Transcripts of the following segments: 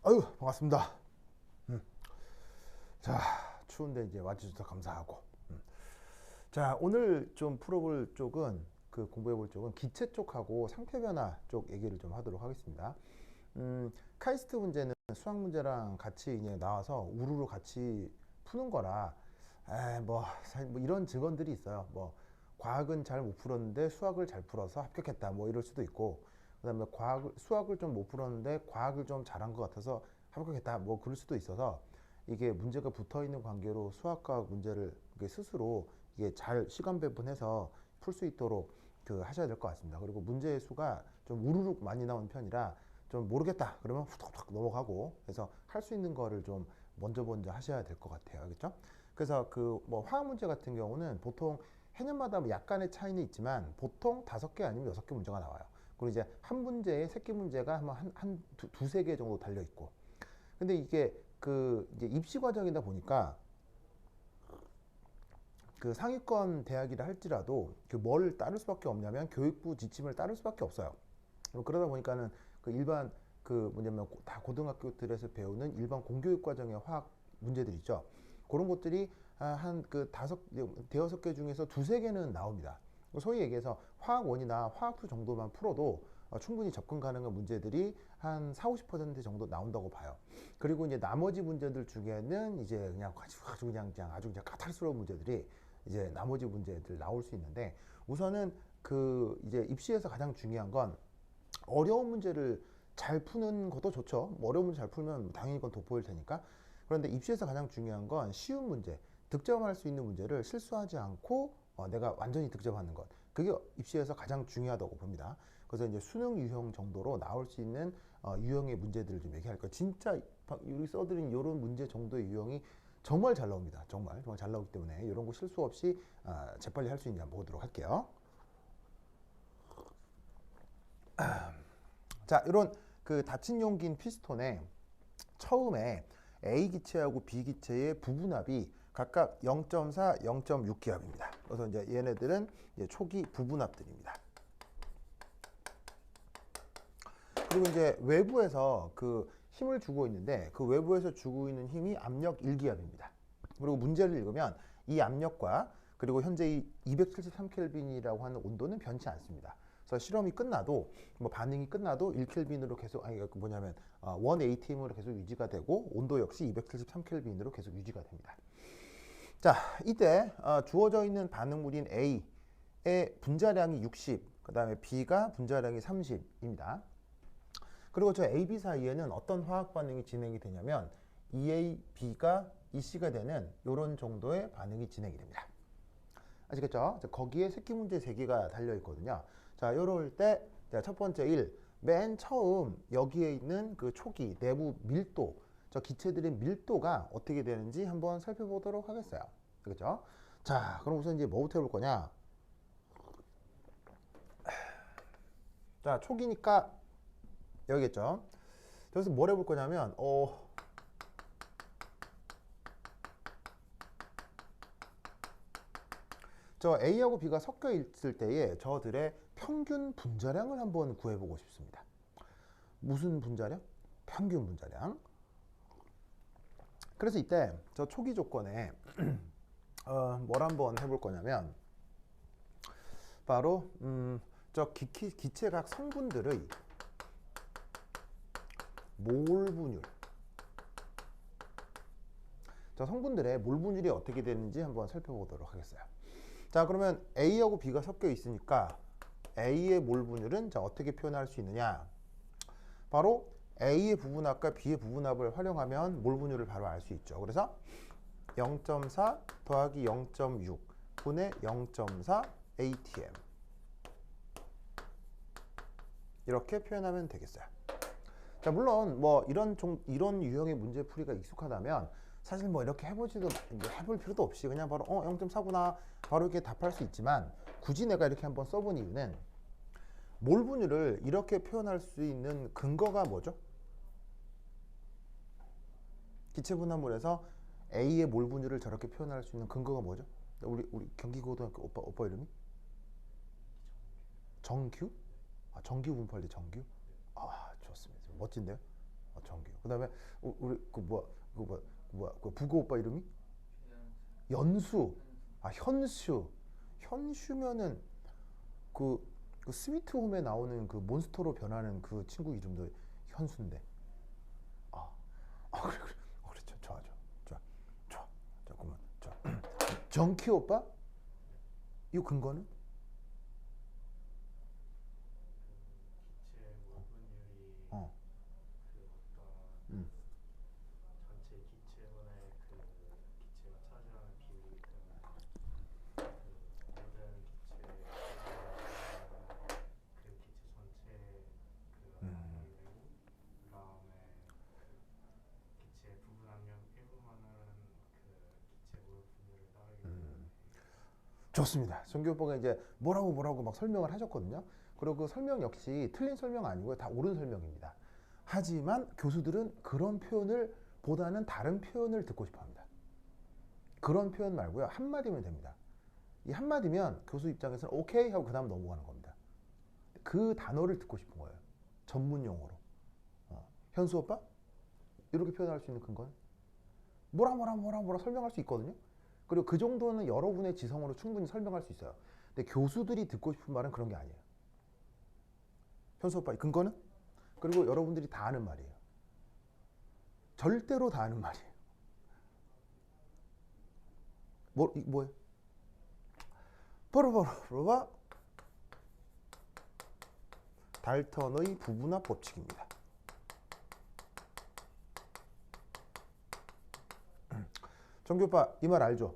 아유, 반갑습니다. 자, 추운데 이제 와주셔서 감사하고. 자, 오늘 좀 풀어볼 쪽은, 공부해볼 쪽은 기체 쪽하고 상태 변화 쪽 얘기를 좀 하도록 하겠습니다. 카이스트 문제는 수학 문제랑 같이 이제 나와서 우르르 같이 푸는 거라, 뭐 이런 증언들이 있어요. 뭐 과학은 잘 못 풀었는데 수학을 잘 풀어서 합격했다, 뭐 이럴 수도 있고, 그다음에 수학을 좀 못 풀었는데 과학을 좀 잘한 것 같아서 합격했다, 뭐 그럴 수도 있어서, 이게 문제가 붙어 있는 관계로 수학과 문제를 스스로 이게 잘 시간 배분해서 풀 수 있도록 하셔야 될 것 같습니다. 그리고 문제의 수가 좀 우르륵 많이 나오는 편이라, 좀 모르겠다 그러면 후덕후덕 넘어가고 해서 할 수 있는 거를 좀 먼저 하셔야 될 것 같아요. 알겠죠? 그래서 뭐 화학 문제 같은 경우는 보통 해년마다 약간의 차이는 있지만 보통 5개 아니면 6개 문제가 나와요. 그리고 이제 한 문제에 새끼 문제가 한 두세 개 정도 달려 있고. 근데 이게 이제 입시 과정이다 보니까 상위권 대학이라 할지라도 뭘 따를 수밖에 없냐면 교육부 지침을 따를 수밖에 없어요. 그러다 보니까는 일반 뭐냐면 다 고등학교들에서 배우는 일반 공교육 과정의 화학 문제들 있죠. 그런 것들이 한 대여섯 개 중에서 두세 개는 나옵니다. 소위 얘기해서 화학 1이나 화학 2 정도만 풀어도 충분히 접근 가능한 문제들이 한 4, 50% 정도 나온다고 봐요. 그리고 이제 나머지 문제들 중에는 이제 그냥 아주 그냥 까탈스러운 문제들이 이제 나머지 문제들 나올 수 있는데, 우선은 이제 입시에서 가장 중요한 건 어려운 문제를 잘 푸는 것도 좋죠. 뭐 어려운 문제 잘 풀면 당연히 그건 돋보일 테니까. 그런데 입시에서 가장 중요한 건 쉬운 문제, 득점할 수 있는 문제를 실수하지 않고 내가 완전히 득점하는 것. 그게 입시에서 가장 중요하다고 봅니다. 그래서 이제 수능 유형 정도로 나올 수 있는 유형의 문제들을 좀 얘기할 거예요. 진짜 여기 써드린 이런 문제 정도의 유형이 정말 잘 나옵니다. 정말 잘 나오기 때문에 이런 거 실수 없이 재빨리 할 수 있냐 보도록 할게요. 자, 이런 닫힌 용기인 피스톤에 처음에 A 기체하고 B 기체의 부분압이 각각 0.4, 0.6 기압입니다. 그래서 이제 얘네들은 이제 초기 부분압들입니다. 그리고 이제 외부에서 힘을 주고 있는데, 외부에서 주고 있는 힘이 압력 1기압입니다. 그리고 문제를 읽으면 이 압력과 그리고 현재 이 273켈빈이라고 하는 온도는 변치 않습니다. 그래서 실험이 끝나도 뭐 반응이 끝나도 1켈빈으로 계속 뭐냐면 1ATM으로 계속 유지가 되고, 온도 역시 273켈빈으로 계속 유지가 됩니다. 자, 이때 주어져 있는 반응물인 A의 분자량이 60, 그 다음에 B가 분자량이 30입니다. 그리고 저 A, B 사이에는 어떤 화학 반응이 진행이 되냐면 EA, B가 EC가 되는 이런 정도의 반응이 진행이 됩니다. 아시겠죠? 거기에 새끼 문제 3개가 달려 있거든요. 자, 요럴 때 첫 번째 1, 맨 처음 여기에 있는 초기 내부 밀도, 저 기체들의 밀도가 어떻게 되는지 한번 살펴보도록 하겠어요. 그렇죠? 자, 그럼 우선 이제 뭐부터 해볼 거냐? 자, 초기니까 여기겠죠? 그래서 뭘 해볼 거냐면 저 A하고 B가 섞여 있을 때에 저들의 평균 분자량을 한번 구해보고 싶습니다. 무슨 분자량? 평균 분자량. 그래서 이때 저 초기 조건에 뭘 한번 해볼 거냐면, 바로 저 기체 각 성분들의 몰 분율, 저 성분들의 몰 분율이 어떻게 되는지 한번 살펴보도록 하겠어요. 자, 그러면 A하고 B가 섞여 있으니까 A의 몰 분율은 자 어떻게 표현할 수 있느냐? 바로 A의 부분합과 B의 부분합을 활용하면 몰 분율을 바로 알 수 있죠. 그래서 0.4 더하기 0.6 분의 0.4 ATM, 이렇게 표현하면 되겠어요. 자, 물론 뭐 이런 유형의 문제 풀이가 익숙하다면 사실 뭐 이렇게 해볼 필요도 없이 그냥 바로 0.4구나 바로 이렇게 답할 수 있지만 굳이 내가 이렇게 한번 써본 이유는 몰 분율을 이렇게 표현할 수 있는 근거가 뭐죠? 기체분화물에서 A의 몰 분율을 저렇게 표현할 수 있는 근거가 뭐죠? 우리 경기고등학교 오빠 이름이? 정규? 아, 정규 분포할 때 정규? 아, 좋습니다. 멋진데요? 정규. 그다음에 우리 그 부고 오빠 이름이? 연수. 아, 현수. 현수면은 그 스위트 홈에 나오는 그 몬스터로 변하는 그 친구 이름도 현수인데. 그래. 그렇죠. 좋아. 잠깐만. 정키 오빠? 이 근거는? 기체 몰분율이 어. 그 어떤 음. 전체 기체분의 그 기체가 차지하는 비율이기 때문에 그 모든 기체 그 기체 전체 그 압력이 되고 그다음에 그 기체 부분 압력 1분만은 그 기체 몰분율을 따르기 때문에 좋습니다. 정규 오빠가 이제 뭐라고 막 설명을 하셨거든요. 그리고 그 설명 역시 틀린 설명 아니고요. 다 옳은 설명입니다. 하지만 교수들은 그런 표현을 보다는 다른 표현을 듣고 싶어 합니다. 그런 표현 말고요. 한마디면 됩니다. 이 한마디면 교수 입장에서는 오케이 하고 그 다음 넘어가는 겁니다. 그 단어를 듣고 싶은 거예요. 전문 용어로. 현수 오빠? 이렇게 표현할 수 있는 근거는? 뭐라 설명할 수 있거든요. 그리고 그 정도는 여러분의 지성으로 충분히 설명할 수 있어요. 근데 교수들이 듣고 싶은 말은 그런 게 아니에요. 현수 오빠, 근거는? 그리고 여러분들이 다 아는 말이에요. 절대로 다 아는 말이에요. 뭐예요? 바로 달턴의 부분화 법칙입니다. 정규 오빠, 이 말 알죠?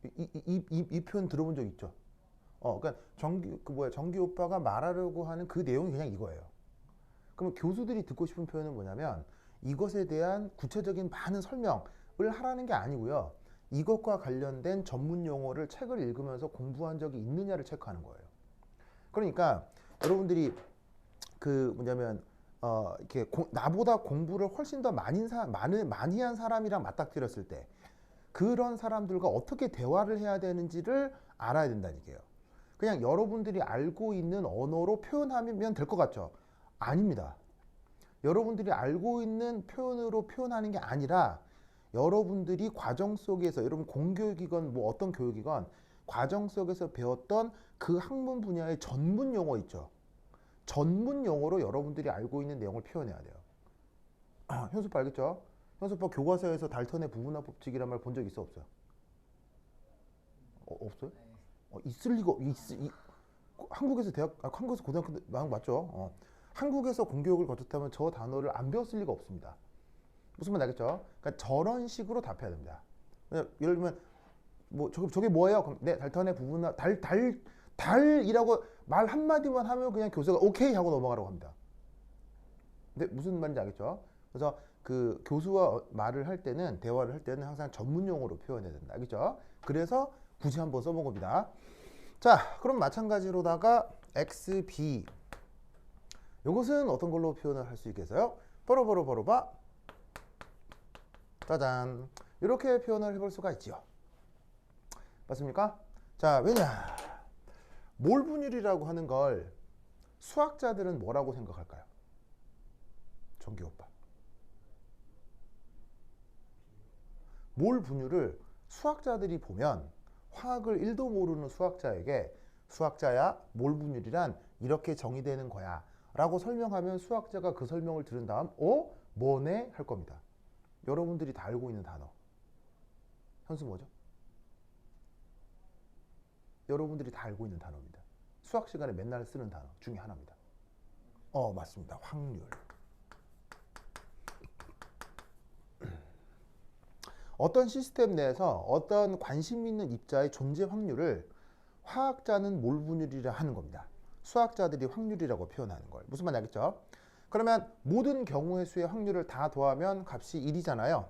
이 표현 들어본 적 있죠? 그러니까 정규 오빠가 말하려고 하는 그 내용이 그냥 이거예요. 그럼 교수들이 듣고 싶은 표현은 뭐냐면 이것에 대한 구체적인 많은 설명을 하라는 게 아니고요. 이것과 관련된 전문 용어를 책을 읽으면서 공부한 적이 있느냐를 체크하는 거예요. 그러니까 여러분들이 이렇게 나보다 공부를 훨씬 더 많이 한 사람이랑 맞닥뜨렸을 때 그런 사람들과 어떻게 대화를 해야 되는지를 알아야 된다는 얘기예요. 그냥 여러분들이 알고 있는 언어로 표현하면 될 것 같죠? 아닙니다. 여러분들이 알고 있는 표현으로 표현하는 게 아니라 여러분들이 과정 속에서 여러분 공교육이건 뭐 어떤 교육이건 과정 속에서 배웠던 그 학문 분야의 전문 용어 있죠. 전문 용어로 여러분들이 알고 있는 내용을 표현해야 돼요. 현수빠 알겠죠? 현수빠 교과서에서 달턴의 부분화 법칙이란 말 본 적 있어 없어요? 없어요? 있을 리가 한국에서 한국에서 고등학교 맞죠? 한국에서 공교육을 거쳤다면 저 단어를 안 배웠을 리가 없습니다. 무슨 말 알겠죠? 그러니까 저런 식으로 답해야 됩니다. 예를 들면 뭐 저게 뭐예요? 그럼 네, 달턴의 부분화 달이라고 말 한마디만 하면 그냥 교수가 오케이 하고 넘어가라고 합니다. 근데 무슨 말인지 알겠죠? 그래서 그 교수와 말을 할 때는 대화를 할 때는 항상 전문 용어로 표현해야 된다. 알겠죠? 그래서 굳이 한번 써본 겁니다. 자, 그럼 마찬가지로다가 XB 이것은 어떤 걸로 표현을 할 수 있겠어요? 바로 짜잔 이렇게 표현을 해볼 수가 있지요. 맞습니까? 자, 왜냐? 몰 분율이라고 하는 걸 수학자들은 뭐라고 생각할까요? 정기 오빠. 몰 분율을 수학자들이 보면 화학을 1도 모르는 수학자에게 수학자야, 몰 분율이란 이렇게 정의되는 거야 라고 설명하면 수학자가 그 설명을 들은 다음 뭐네? 할 겁니다. 여러분들이 다 알고 있는 단어. 현수 뭐죠? 여러분들이 다 알고 있는 단어입니다. 수학 시간에 맨날 쓰는 단어 중에 하나입니다. 맞습니다. 확률. 어떤 시스템 내에서 어떤 관심 있는 입자의 존재 확률을 화학자는 몰 분율이라 하는 겁니다. 수학자들이 확률이라고 표현하는 걸. 무슨 말인지 알겠죠? 그러면 모든 경우의 수의 확률을 다 더하면 값이 1이잖아요.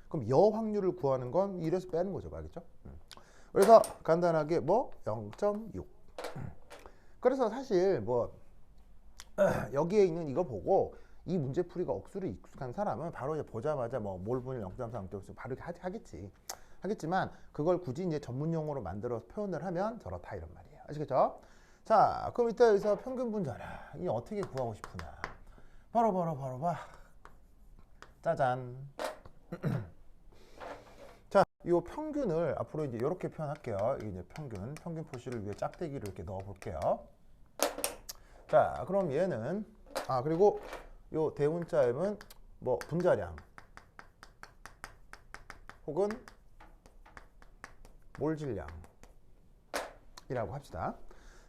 그럼 여 확률을 구하는 건 1에서 빼는 거죠. 알겠죠? 그래서 간단하게 뭐 0.6. 그래서 사실 뭐 여기에 있는 이거 보고 이 문제풀이가 억수로 익숙한 사람은 바로 이제 보자마자 뭐 몰분율 0.3, 0.4 바로 하겠지만 그걸 굳이 이제 전문 용어로 만들어서 표현을 하면 저렇다 이런 말이에요. 아시겠죠? 자, 그럼 이때 여기서 평균 분자량이 어떻게 구하고 싶으냐? 바로 봐. 짜잔. 자, 이 평균을 앞으로 이제 이렇게 표현할게요. 이게 이제 평균 표시를 위해 짝대기를 이렇게 넣어 볼게요. 자, 그럼 얘는 그리고 요 대문자 m은 뭐 분자량 혹은 몰질량이라고 합시다.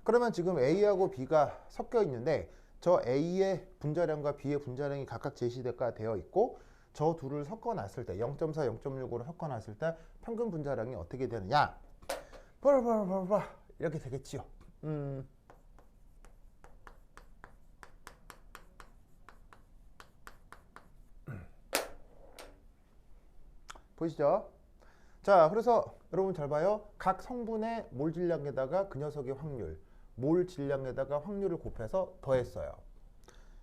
그러면 지금 A하고 B가 섞여 있는데 저 A의 분자량과 B의 분자량이 각각 제시가 되어 있고 저 둘을 섞어놨을 때 0.4, 0.6으로 섞어놨을 때 평균 분자량이 어떻게 되느냐? 이렇게 되겠지요. 보이시죠? 자, 그래서 여러분 잘 봐요. 각 성분의 몰 질량에다가 그 녀석의 확률, 몰 질량에다가 확률을 곱해서 더했어요.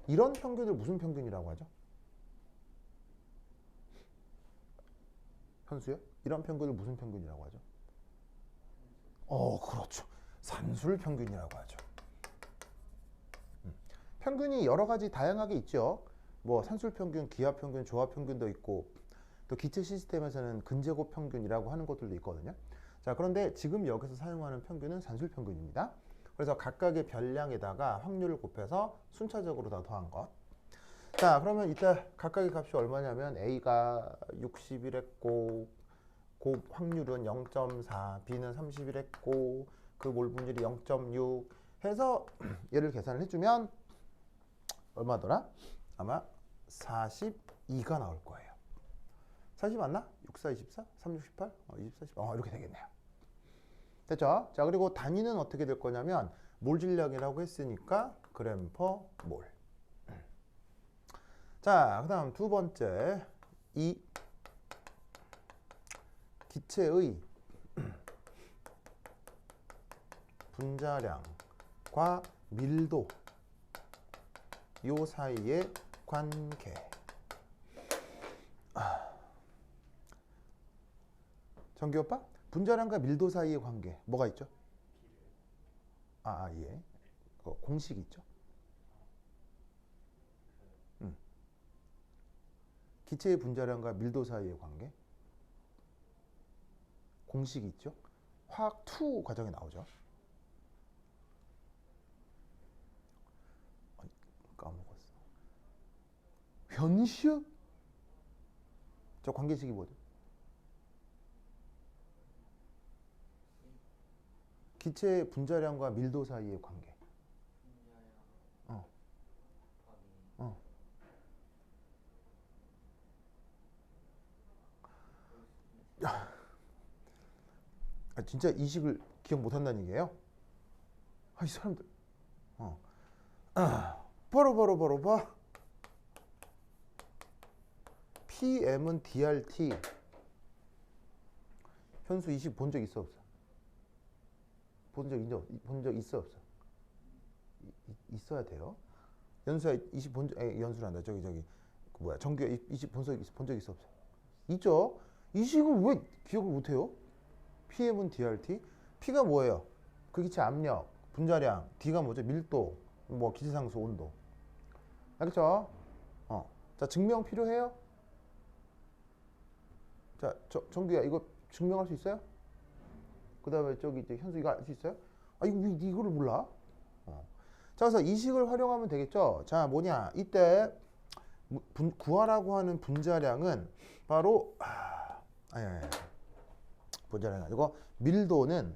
이런 평균을 무슨 평균이라고 하죠? 현수요? 이런 평균을 무슨 평균이라고 하죠? 그렇죠. 산술 평균이라고 하죠. 평균이 여러 가지 다양하게 있죠. 뭐 산술 평균, 기하 평균, 조합 평균도 있고 또 기체 시스템에서는 근제곱 평균이라고 하는 것들도 있거든요. 자, 그런데 지금 여기서 사용하는 평균은 산술 평균입니다. 그래서 각각의 별량에다가 확률을 곱해서 순차적으로 다 더한 것. 자, 그러면 이따 각각의 값이 얼마냐면 A가 61했고 그 확률은 0.4, B는 31했고 그 몰분율이 0.6 해서 얘를 계산을 해주면 얼마더라? 아마 42가 나올 거예요. 40 맞나? 6, 4, 24? 3, 6, 18? 24, 18? 이렇게 되겠네요. 됐죠? 자, 그리고 단위는 어떻게 될 거냐면 몰 질량이라고 했으니까 그램 퍼 몰. 자, 그 다음 두 번째 이 기체의 분자량과 밀도 요 사이의 관계. 정규 오빠? 분자량과 밀도 사이의 관계 뭐가 있죠? 예. 공식이 있죠. 기체의 분자량과 밀도 사이의 관계 공식이 있죠. 화학 2 과정에 나오죠. 까먹었어. 현슈? 저 관계식이 뭐죠? 기체의 분자량과 밀도 사이의 관계. 진짜 이 식을 기억 못한다는 얘기예요? 이 사람들. 바로 봐. PM은 DRT. 현수 이 식 본 적 있어 없어? 본 적 있어 없어? 있어야 돼요. 연수야 이 식 본 적, 연수란다. 저기 뭐야? 정규야 이 식 본 적 있어 없어? 있죠. 이 식을 왜 기억을 못해요? PM은 DRT. P가 뭐예요? 그 기체 압력, 분자량. D가 뭐죠? 밀도, 뭐 기체상수, 온도. 알겠죠? 자, 증명 필요해요? 자, 정규야 이거 증명할 수 있어요? 그 다음에 저기 이제 현수 이거 알 수 있어요? 이거 왜 이거를 몰라? 자, 그래서 이 식을 활용하면 되겠죠? 자, 뭐냐? 이때 구하라고 하는 분자량은 바로 분자량이 아니고 밀도는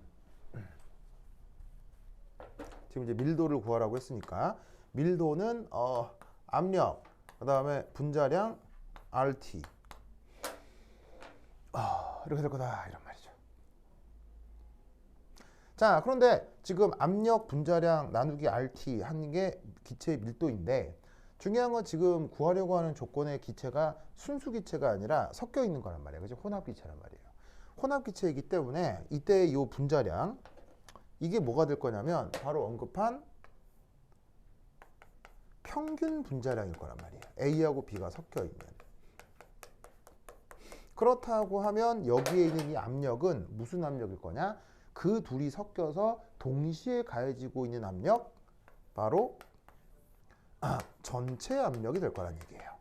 지금 이제 밀도를 구하라고 했으니까 밀도는 압력 그 다음에 분자량 RT 이렇게 될 거다 이런 말이죠. 자, 그런데 지금 압력 분자량 나누기 RT 하는 게 기체의 밀도인데 중요한 건 지금 구하려고 하는 조건의 기체가 순수 기체가 아니라 섞여 있는 거란 말이에요. 그죠? 혼합 기체란 말이에요. 혼합 기체이기 때문에 이때 이 분자량 이게 뭐가 될 거냐면 바로 언급한 평균 분자량일 거란 말이에요. A하고 B가 섞여 있는. 그렇다고 하면 여기에 있는 이 압력은 무슨 압력일 거냐? 그 둘이 섞여서 동시에 가해지고 있는 압력, 바로 전체 압력이 될 거란 얘기예요.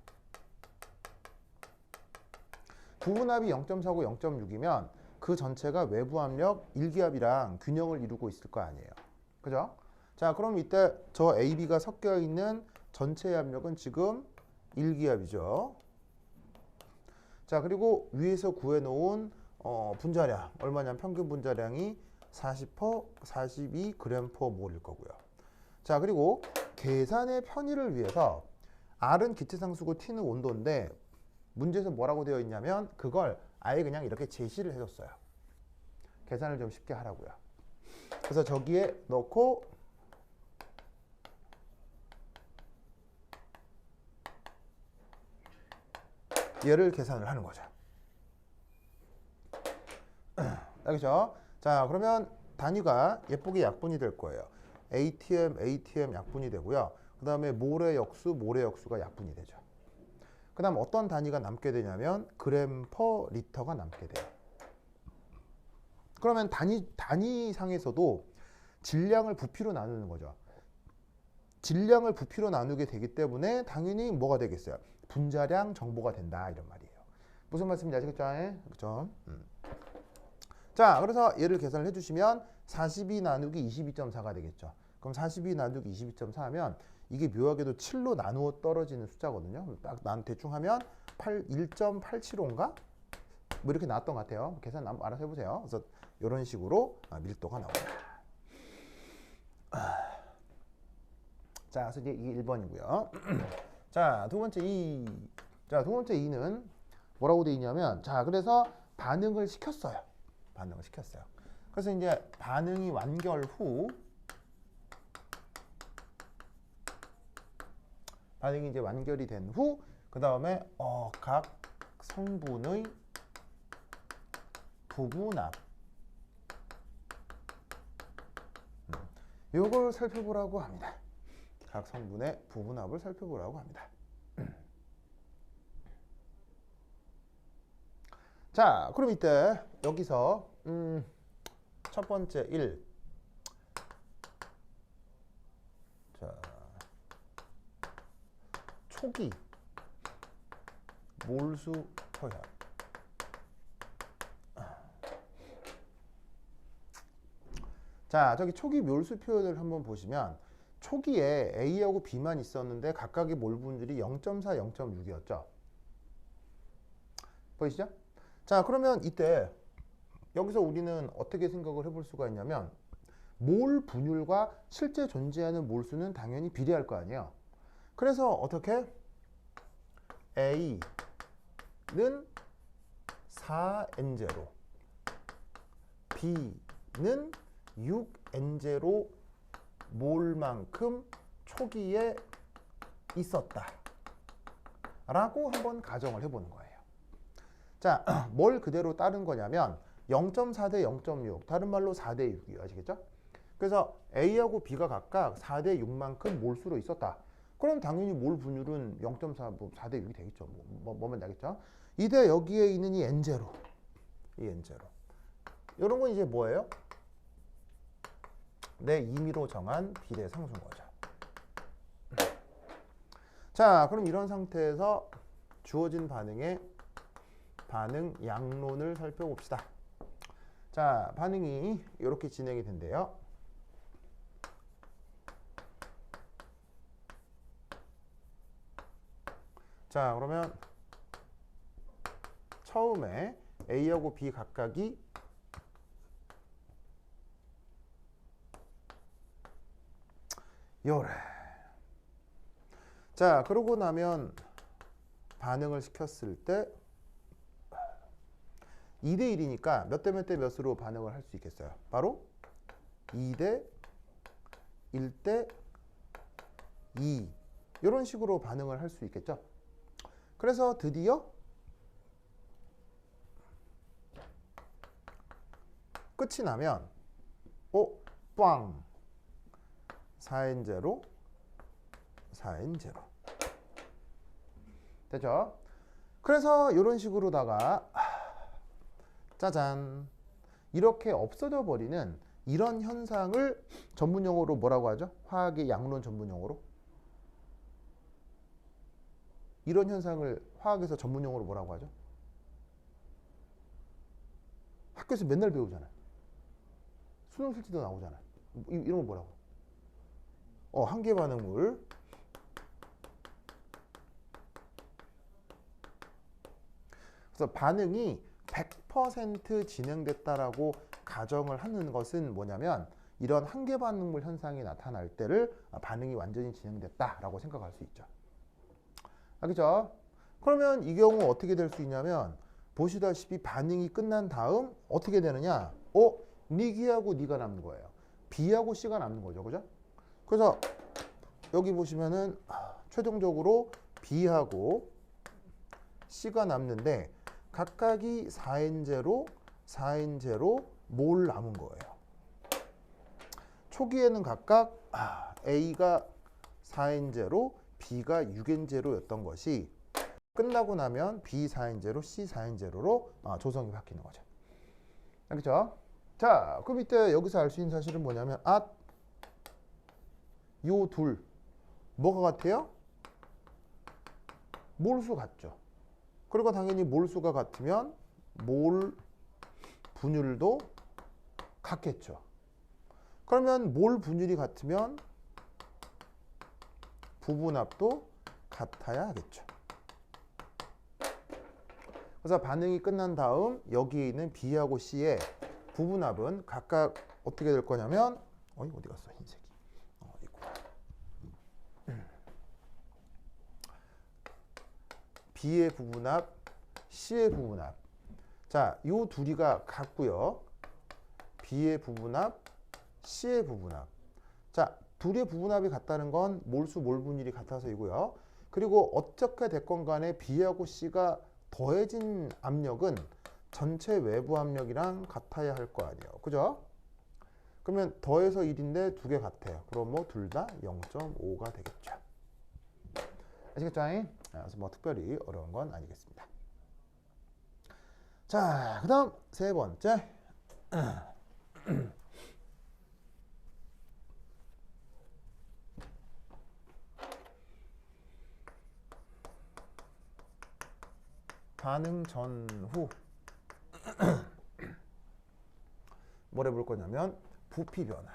부분압이 0.49, 0.6이면 그 전체가 외부 압력 1기압이랑 균형을 이루고 있을 거 아니에요. 그죠? 자, 그럼 이때 저 AB가 섞여 있는 전체 압력은 지금 1기압이죠. 자, 그리고 위에서 구해놓은 분자량 얼마냐면 평균 분자량이 42g/몰일 거고요. 자, 그리고 계산의 편의를 위해서 R은 기체상수고 T는 온도인데 문제에서 뭐라고 되어 있냐면 그걸 아예 그냥 이렇게 제시를 해줬어요. 계산을 좀 쉽게 하라고요. 그래서 저기에 넣고 얘를 계산을 하는 거죠. 알겠죠? 자, 그러면 단위가 예쁘게 약분이 될 거예요. ATM 약분이 되고요. 그 다음에 몰의 역수가 약분이 되죠. 그 다음 어떤 단위가 남게 되냐면 g/L가 남게 돼요. 그러면 단위상에서도 질량을 부피로 나누는 거죠. 질량을 부피로 나누게 되기 때문에 당연히 뭐가 되겠어요? 분자량 정보가 된다 이런 말이에요. 무슨 말씀인지 아시겠죠? 그렇죠? 자, 그래서 얘를 계산을 해주시면 42 나누기 22.4가 되겠죠. 그럼 42 나누기 22.4 하면 이게 묘하게도 7로 나누어 떨어지는 숫자거든요. 딱 난 대충 하면 1.875인가? 뭐 이렇게 나왔던 것 같아요. 계산 알아서 해보세요. 그래서 이런 식으로 밀도가 나옵니다. 자, 그래서 이제 이게 1번이고요. 자, 두 번째 2는 뭐라고 되어 있냐면, 자, 그래서 반응을 시켰어요. 그래서 이제 반응이 완결 후, 반응이 이제 완결이 된 후, 그 다음에 각 성분의 부분압, 요걸 살펴보라고 합니다. 각 성분의 부분압을 살펴보라고 합니다. 자, 그럼 이때 여기서 첫 번째 1. 자, 초기 몰수 표현. 자, 저기 초기 몰수 표현을 한번 보시면 초기에 A하고 B만 있었는데 각각의 몰 분율이 0.4, 0.6이었죠. 보이시죠? 자, 그러면 이때 여기서 우리는 어떻게 생각을 해볼 수가 있냐면 몰 분율과 실제 존재하는 몰수는 당연히 비례할 거 아니에요. 그래서 어떻게? A는 4N0, B는 6N0 몰만큼 초기에 있었다 라고 한번 가정을 해보는 거예요. 자, 뭘 그대로 따른 거냐면 0.4 대 0.6, 다른 말로 4 대 6이에요. 아시겠죠? 그래서 A하고 B가 각각 4 대 6만큼 몰수로 있었다. 그럼 당연히 몰 분율은 0.4, 4 대 6이 되겠죠. 뭐면 되겠죠? 이때 여기에 있는 이 N0, 이런 건 이제 뭐예요? 내 임의로 정한 비례 상수인 거죠. 자, 그럼 이런 상태에서 주어진 반응의 반응 양론을 살펴봅시다. 자, 반응이 이렇게 진행이 된대요. 자, 그러면 처음에 A하고 B 각각이 요래. 자, 그러고 나면 반응을 시켰을 때 2대 1이니까 몇 대 몇 대 몇으로 반응을 할 수 있겠어요? 바로 2대 1대 2 이런 식으로 반응을 할 수 있겠죠. 그래서 드디어 끝이 나면 빵 4n 제로 4n 제로 되죠. 그래서 이런 식으로다가 짜잔 이렇게 없어져 버리는 이런 현상을 전문용어로 뭐라고 하죠? 화학의 양론 전문용어로 이런 현상을 화학에서 전문용어로 뭐라고 하죠? 학교에서 맨날 배우잖아요. 수능 실지도 나오잖아요. 이런 거 뭐라고? 한계 반응물. 그래서 반응이 100% 진행됐다라고 가정을 하는 것은 뭐냐면 이런 한계 반응물 현상이 나타날 때를 반응이 완전히 진행됐다라고 생각할 수 있죠. 알겠죠? 그러면 이 경우 어떻게 될 수 있냐면 보시다시피 반응이 끝난 다음 어떻게 되느냐? 니기하고 니가 남는 거예요. B하고 C가 남는 거죠. 그죠? 그래서 여기 보시면은 최종적으로 B하고 C가 남는데 각각이 4N0, 4N0 몰 남은 거예요. 초기에는 각각 A가 4N0, B가 6N0였던 것이 끝나고 나면 B 4N0, C 4N0로 조성이 바뀌는 거죠. 알겠죠? 자, 그럼 이때 여기서 알 수 있는 사실은 뭐냐면 요 둘 뭐가 같아요? 몰수 같죠. 그리고 당연히 몰수가 같으면 몰 분율도 같겠죠. 그러면 몰 분율이 같으면 부분압도 같아야 하겠죠. 그래서 반응이 끝난 다음 여기에 있는 B하고 C의 부분압은 각각 어떻게 될 거냐면 어디 갔어 흰색이. B의 부분압, C의 부분압. 자, 요 둘이가 같고요. B의 부분압, C의 부분압. 자, 둘의 부분압이 같다는 건 몰수 몰분율이 같아서이고요. 그리고 어떻게 됐건 간에 B하고 C가 더해진 압력은 전체 외부 압력이랑 같아야 할 거 아니에요. 그죠? 그러면 더해서 1인데 두 개 같아요. 그럼 뭐 둘 다 0.5가 되겠죠. 아시겠죠? 그래서 뭐 특별히 어려운 건 아니겠습니다. 자, 그 다음 세 번째. 반응 전후 뭘 해볼 거냐면 부피 변화.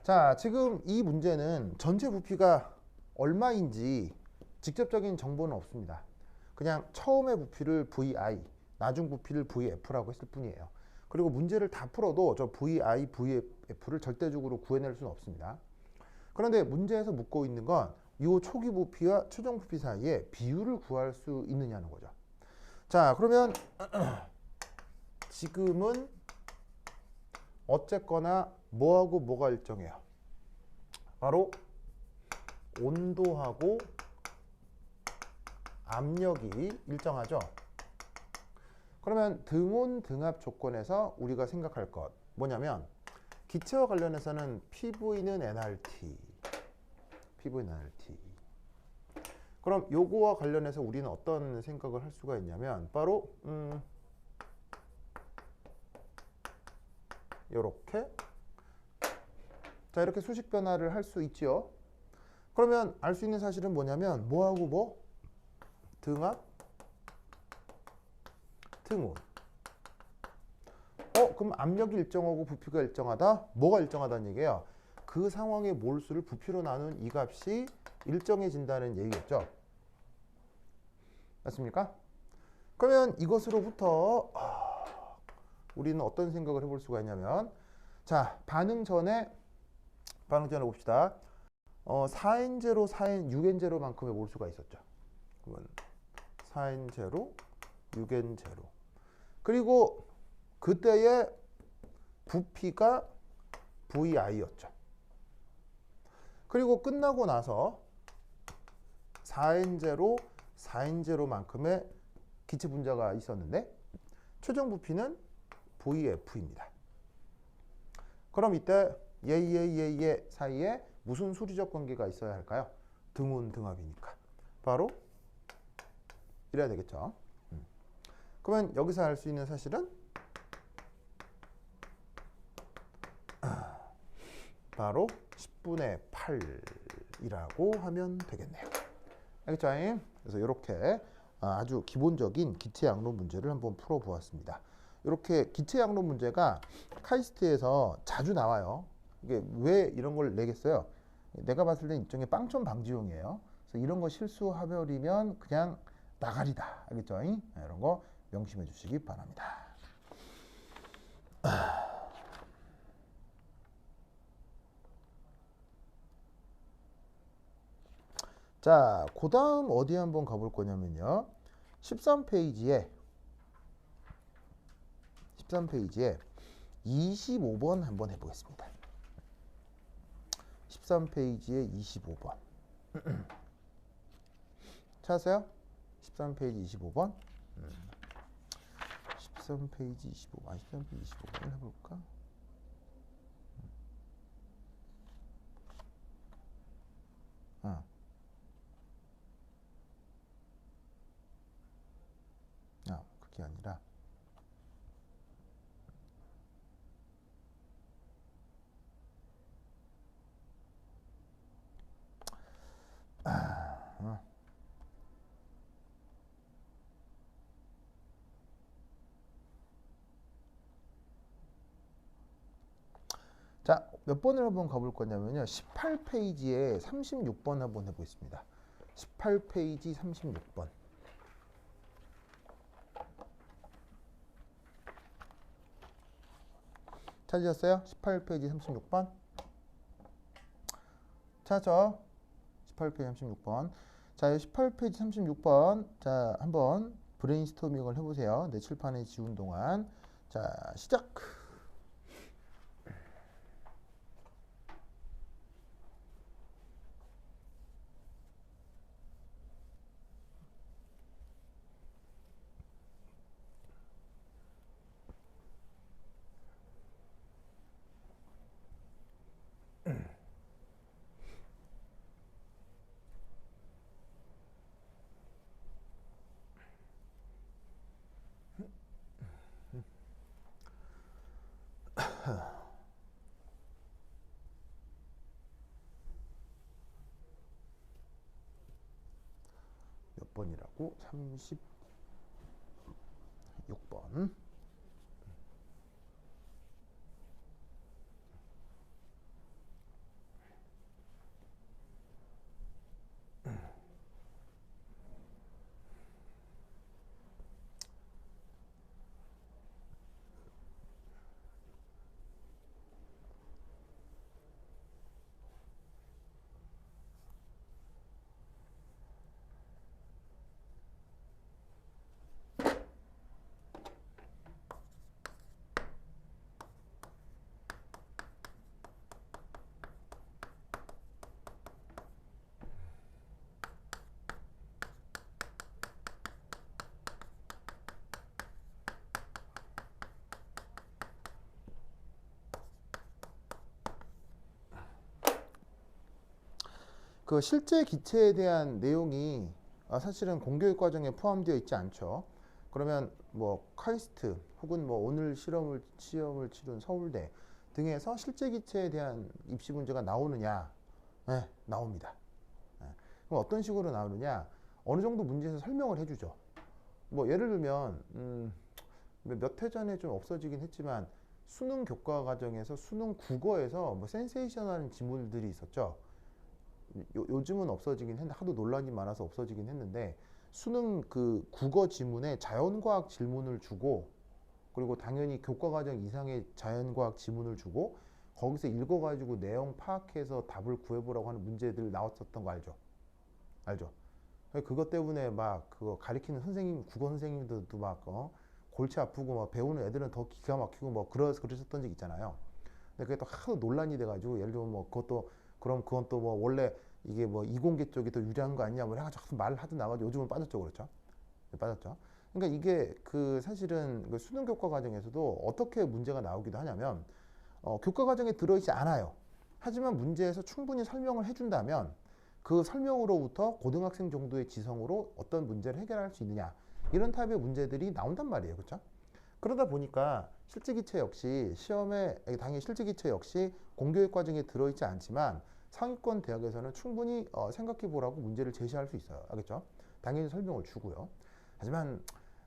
자, 지금 이 문제는 전체 부피가 얼마인지 직접적인 정보는 없습니다. 그냥 처음의 부피를 VI, 나중 부피를 VF라고 했을 뿐이에요. 그리고 문제를 다 풀어도 저 VI, VF를 절대적으로 구해낼 수는 없습니다. 그런데 문제에서 묻고 있는 건 이 초기 부피와 최종 부피 사이에 비율을 구할 수 있느냐는 거죠. 자, 그러면 지금은 어쨌거나 뭐하고 뭐가 일정해요? 바로 온도하고 압력이 일정하죠. 그러면 등온 등압 조건에서 우리가 생각할 것 뭐냐면 기체와 관련해서는 PV는 nRT, PV는 nRT. 그럼 요거와 관련해서 우리는 어떤 생각을 할 수가 있냐면 바로 요렇게 자 이렇게 수식 변화를 할 수 있지요. 그러면 알 수 있는 사실은 뭐냐면 뭐하고 뭐? 등압, 등온. 그럼 압력이 일정하고 부피가 일정하다? 뭐가 일정하다는 얘기예요? 그 상황의 몰수를 부피로 나눈 이 값이 일정해진다는 얘기겠죠. 맞습니까? 그러면 이것으로부터 우리는 어떤 생각을 해볼 수가 있냐면 자 반응 전에 봅시다. 4N0, 6N0만큼의 몰수가 있었죠. 그러면 4N0, 6N0. 그리고 그때의 부피가 VI였죠. 그리고 끝나고 나서 4n0, 4n0만큼의 기체 분자가 있었는데 최종 부피는 VF입니다. 그럼 이때 얘 사이에 무슨 수리적 관계가 있어야 할까요? 등운등압이니까. 바로 이래야 되겠죠. 그러면 여기서 알 수 있는 사실은 바로 10분의 8이라고 하면 되겠네요. 알겠죠? 그래서 이렇게 아주 기본적인 기체 양로 문제를 한번 풀어보았습니다. 이렇게 기체 양로 문제가 카이스트에서 자주 나와요. 이게 왜 이런 걸 내겠어요? 내가 봤을 때 일종의 빵점 방지용이에요. 그래서 이런 거 실수하버리면 그냥 나가리다. 알겠죠? 이런 거 명심해 주시기 바랍니다. 자, 그 다음 어디 한번 가볼 거냐면요. 13페이지에 25번 한번 해보겠습니다. 13페이지에 25번. 찾았어요? 13페이지 25번. 13페이지 25번. 13페이지 25번을 해볼까? 그게 아니라 자, 몇 번을 한번 가볼 거냐면요. 18페이지에 36번 한번 해보겠습니다. 18페이지 36번. 찾으셨어요? 18페이지 36번. 찾았죠? 18페이지 36번. 자, 18페이지 36번. 자, 한번 브레인스토밍을 해보세요. 내 칠판에 지운 동안. 자, 시작. 몇 번이라고? 36번. 그 실제 기체에 대한 내용이 사실은 공교육 과정에 포함되어 있지 않죠. 그러면 뭐 카이스트 혹은 뭐 오늘 시험을 치른 서울대 등에서 실제 기체에 대한 입시 문제가 나오느냐? 네, 나옵니다. 네. 그럼 어떤 식으로 나오느냐? 어느 정도 문제에서 설명을 해주죠. 뭐 예를 들면 몇 해 전에 좀 없어지긴 했지만 수능 교과 과정에서 수능 국어에서 뭐 센세이션한 지문들이 있었죠. 요즘은 없어지긴 했는데 하도 논란이 많아서 없어지긴 했는데 수능 그 국어 지문에 자연과학 질문을 주고 그리고 당연히 교과 과정 이상의 자연과학 지문을 주고 거기서 읽어가지고 내용 파악해서 답을 구해보라고 하는 문제들 나왔었던 거 알죠? 알죠? 그것 때문에 막 그거 가리키는 선생님 국어 선생님들도 막 골치 아프고 뭐 배우는 애들은 더 기가 막히고 뭐 그러셨던 적 있잖아요. 근데 그게 또 하도 논란이 돼가지고 예를 들면 뭐 그것도 그럼 그건 또 뭐 원래 이게 뭐 이공계 쪽이 더 유리한 거 아니냐 뭐 해가지고 말을 하도 나가지고 요즘은 빠졌죠, 그렇죠? 네, 빠졌죠. 그러니까 이게 그 사실은 그 수능 교과 과정에서도 어떻게 문제가 나오기도 하냐면 교과 과정에 들어있지 않아요. 하지만 문제에서 충분히 설명을 해준다면 그 설명으로부터 고등학생 정도의 지성으로 어떤 문제를 해결할 수 있느냐 이런 타입의 문제들이 나온단 말이에요, 그렇죠? 그러다 보니까 실질기체 역시 시험에 당연히 실질기체 역시 공교육 과정에 들어있지 않지만 상위권 대학에서는 충분히 생각해 보라고 문제를 제시할 수 있어요, 알겠죠? 당연히 설명을 주고요. 하지만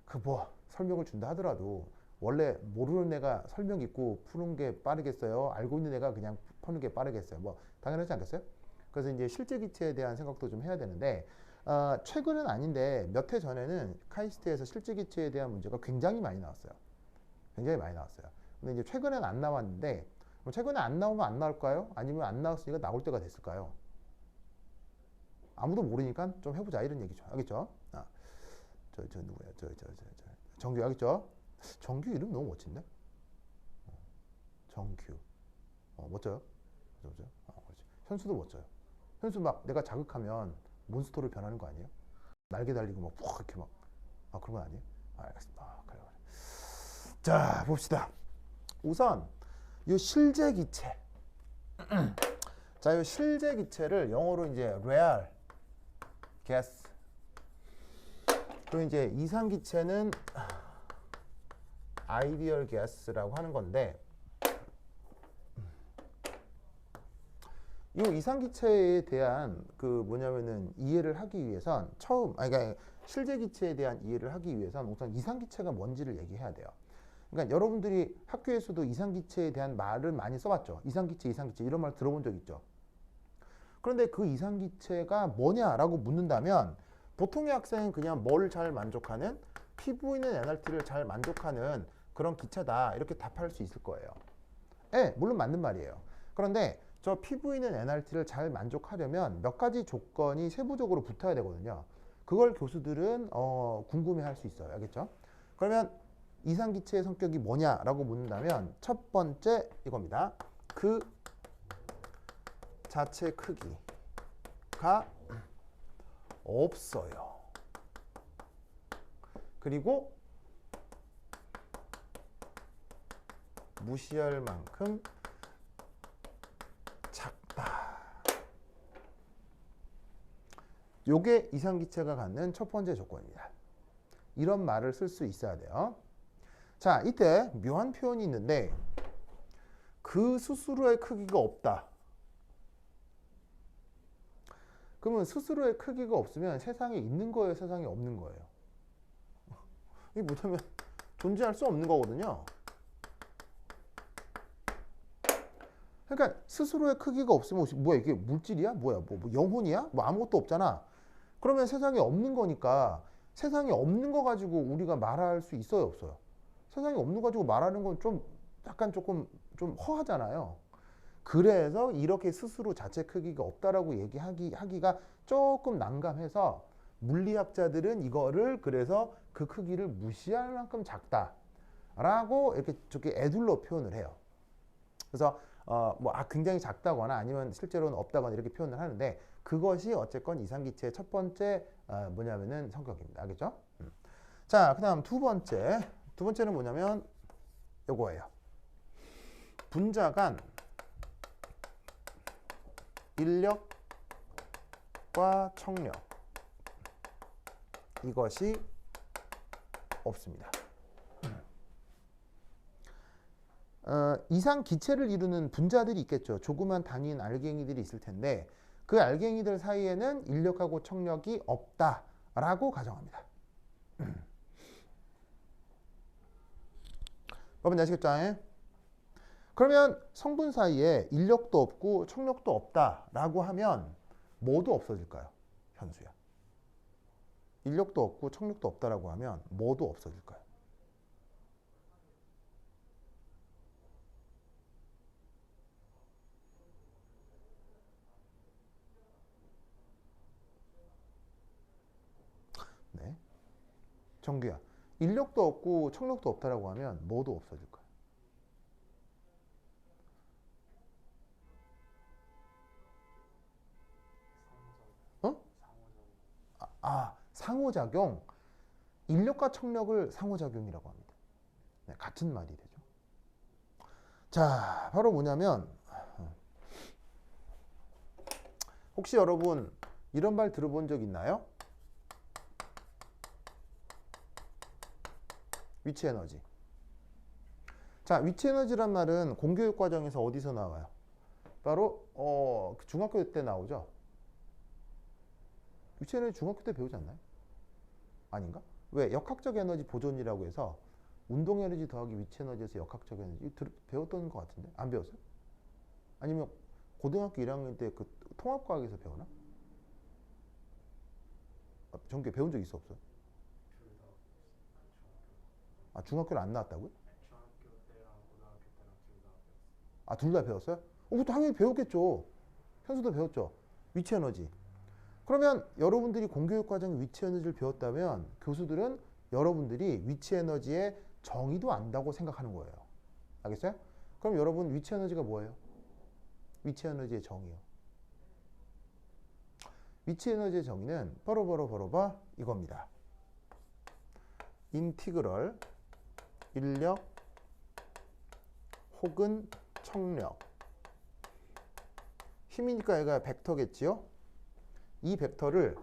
그 뭐 설명을 준다 하더라도 원래 모르는 애가 설명 있고 푸는 게 빠르겠어요? 알고 있는 애가 그냥 푸는 게 빠르겠어요? 뭐 당연하지 않겠어요? 그래서 이제 실제 기체에 대한 생각도 좀 해야 되는데 최근은 아닌데 몇 해 전에는 카이스트에서 실제 기체에 대한 문제가 굉장히 많이 나왔어요. 굉장히 많이 나왔어요. 근데 이제 최근엔 안 나왔는데 최근에 안 나오면 안 나올까요? 아니면 안 나왔으니까 나올 때가 됐을까요? 아무도 모르니까 좀 해보자 이런 얘기죠. 알겠죠? 저 누구야? 정규 알겠죠? 정규 이름 너무 멋진데? 정규. 멋져요? 그렇지. 현수도 멋져요. 현수 막 내가 자극하면 몬스터로 변하는 거 아니에요? 날개 달리고 막 푹 이렇게 막 그런 건 아니에요? 알겠습니다. 그래. 자 봅시다. 우선 이 실제 기체. 자, 이 실제 기체를 영어로 이제 real gas. 그리고 이제 이상 기체는 ideal gas라고 하는 건데 이 이상 기체에 대한 그 뭐냐면은 이해를 하기 위해선 그러니까 실제 기체에 대한 이해를 하기 위해선 우선 이상 기체가 뭔지를 얘기해야 돼요. 그러니까 여러분들이 학교에서도 이상 기체에 대한 말을 많이 써봤죠. 이상 기체 이런 말 들어본 적 있죠. 그런데 그 이상 기체가 뭐냐라고 묻는다면 보통의 학생은 그냥 뭘 잘 만족하는 피부 있는 NRT를 잘 만족하는 그런 기체다 이렇게 답할 수 있을 거예요. 네, 물론 맞는 말이에요. 그런데 저 피부 있는 NRT를 잘 만족하려면 몇 가지 조건이 세부적으로 붙어야 되거든요. 그걸 교수들은 궁금해할 수 있어요. 알겠죠? 그러면 이상 기체의 성격이 뭐냐라고 묻는다면 첫 번째 이겁니다. 그 자체 크기가 없어요. 그리고 무시할 만큼 작다. 요게 이상기체가 갖는 첫 번째 조건입니다. 이런 말을 쓸 수 있어야 돼요. 자, 이때 묘한 표현이 있는데 그 스스로의 크기가 없다. 그러면 스스로의 크기가 없으면 세상에 있는 거예요, 세상에 없는 거예요? 이게 뭐냐면 존재할 수 없는 거거든요. 그러니까 스스로의 크기가 없으면 뭐야 이게 물질이야? 뭐야 뭐 영혼이야? 뭐 아무것도 없잖아. 그러면 세상에 없는 거니까 세상에 없는 거 가지고 우리가 말할 수 있어요, 없어요? 세상에 없는 거 가지고 말하는 건 좀 약간 조금 좀 허하잖아요. 그래서 이렇게 스스로 자체 크기가 없다라고 얘기하기가 조금 난감해서 물리학자들은 이거를 그래서 그 크기를 무시할 만큼 작다라고 이렇게 저렇게 애둘러 표현을 해요. 그래서 굉장히 작다거나 아니면 실제로는 없다거나 이렇게 표현을 하는데 그것이 어쨌건 이상기체의 첫 번째 뭐냐면은 성격입니다. 알겠죠? 자, 그다음 두 번째는 뭐냐면 요거예요. 분자 간 인력과 청력 이것이 없습니다. 이상 기체를 이루는 분자들이 있겠죠. 조그만 단위인 알갱이들이 있을 텐데 그 알갱이들 사이에는 인력하고 청력이 없다라고 가정합니다. 여러분 아시겠죠? 그러면 성분 사이에 인력도 없고 청력도 없다라고 하면 뭐도 없어질까요? 현수야. 인력도 없고 청력도 없다라고 하면 뭐도 없어질까요? 네. 정규야. 인력도 없고 청력도 없다라고 하면 뭐도 없어질 거야. 어? 상호작용. 인력과 청력을 상호작용이라고 합니다. 네, 같은 말이 되죠. 자, 바로 뭐냐면 혹시 여러분 이런 말 들어본 적 있나요? 위치 에너지. 자, 위치 에너지란 말은 공교육 과정에서 어디서 나와요? 바로 중학교 때 나오죠. 위치 에너지 중학교 때 배우지 않나요? 아닌가? 왜? 역학적 에너지 보존이라고 해서 운동 에너지 더하기 위치 에너지에서 역학적 에너지 배웠던 것 같은데 안 배웠어요? 아니면 고등학교 1학년 때 그 통합과학에서 배우나? 전교 배운 적 있어 없어? 중학교를 안 나왔다고요? 중학교 때랑 고등학교 때랑 둘 다 배웠어요. 둘 다 배웠어요? 그것도 당연히 배웠겠죠. 현수도 배웠죠. 위치 에너지. 그러면 여러분들이 공교육 과정에 위치 에너지를 배웠다면 교수들은 여러분들이 위치 에너지의 정의도 안다고 생각하는 거예요. 알겠어요? 그럼 여러분 위치 에너지가 뭐예요? 위치 에너지의 정의요. 위치 에너지의 정의는 바로 이겁니다. 인티그럴 인력 혹은 청력. 힘이니까 얘가 벡터겠지요? 이 벡터를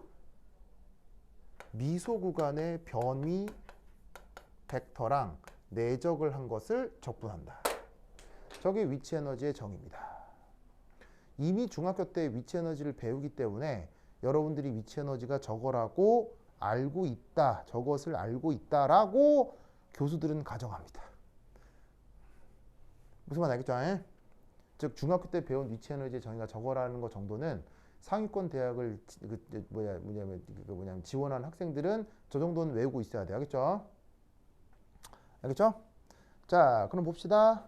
미소 구간의 변위 벡터랑 내적을 한 것을 적분한다. 저게 위치 에너지의 정의입니다. 이미 중학교 때 위치 에너지를 배우기 때문에 여러분들이 위치 에너지가 저거라고 알고 있다. 저것을 알고 있다라고 교수들은 가정합니다. 무슨 말 알겠죠? 즉 중학교 때 배운 위치 에너지의 정의가 저거라는 것 정도는 상위권 대학을 지원하는 학생들은 저 정도는 외우고 있어야 돼. 알겠죠? 알겠죠? 자, 그럼 봅시다.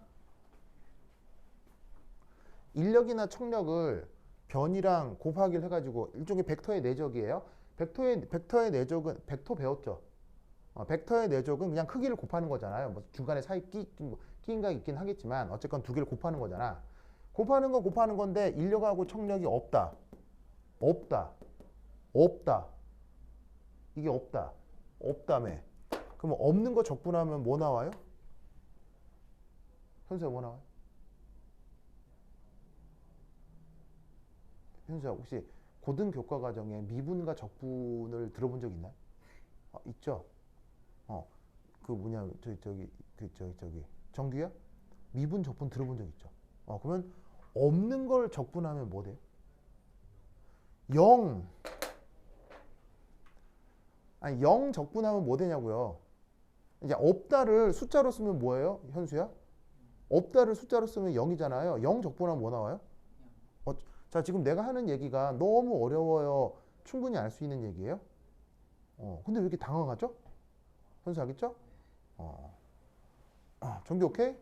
인력이나 청력을 변이랑 곱하기를 해가지고 일종의 벡터의 내적이에요. 벡터의 내적은 벡터 배웠죠. 벡터의 내적은 그냥 크기를 곱하는 거잖아요. 뭐 중간에 사이 끼인가 있긴 하겠지만 어쨌건 두 개를 곱하는 거잖아. 곱하는 건 곱하는 건데 인력하고 청력이 없다. 이게 없다. 없다며. 그럼 없는 거 적분하면 뭐 나와요? 현수야 뭐 나와요? 현수야 혹시 고등교과 과정에 미분과 적분을 들어본 적 있나요? 있죠. 그 뭐냐 저기 정규야? 미분 적분 들어본 적 있죠. 그러면 없는 걸 적분하면 뭐 돼요? 0. 아니 0 적분하면 뭐 되냐고요. 이제 없다를 숫자로 쓰면 뭐예요? 현수야? 없다를 숫자로 쓰면 0이잖아요. 0 적분하면 뭐 나와요? 자, 지금 내가 하는 얘기가 너무 어려워요. 충분히 알 수 있는 얘기예요. 근데 왜 이렇게 당황하죠? 현수 알겠죠? 정규 오케이?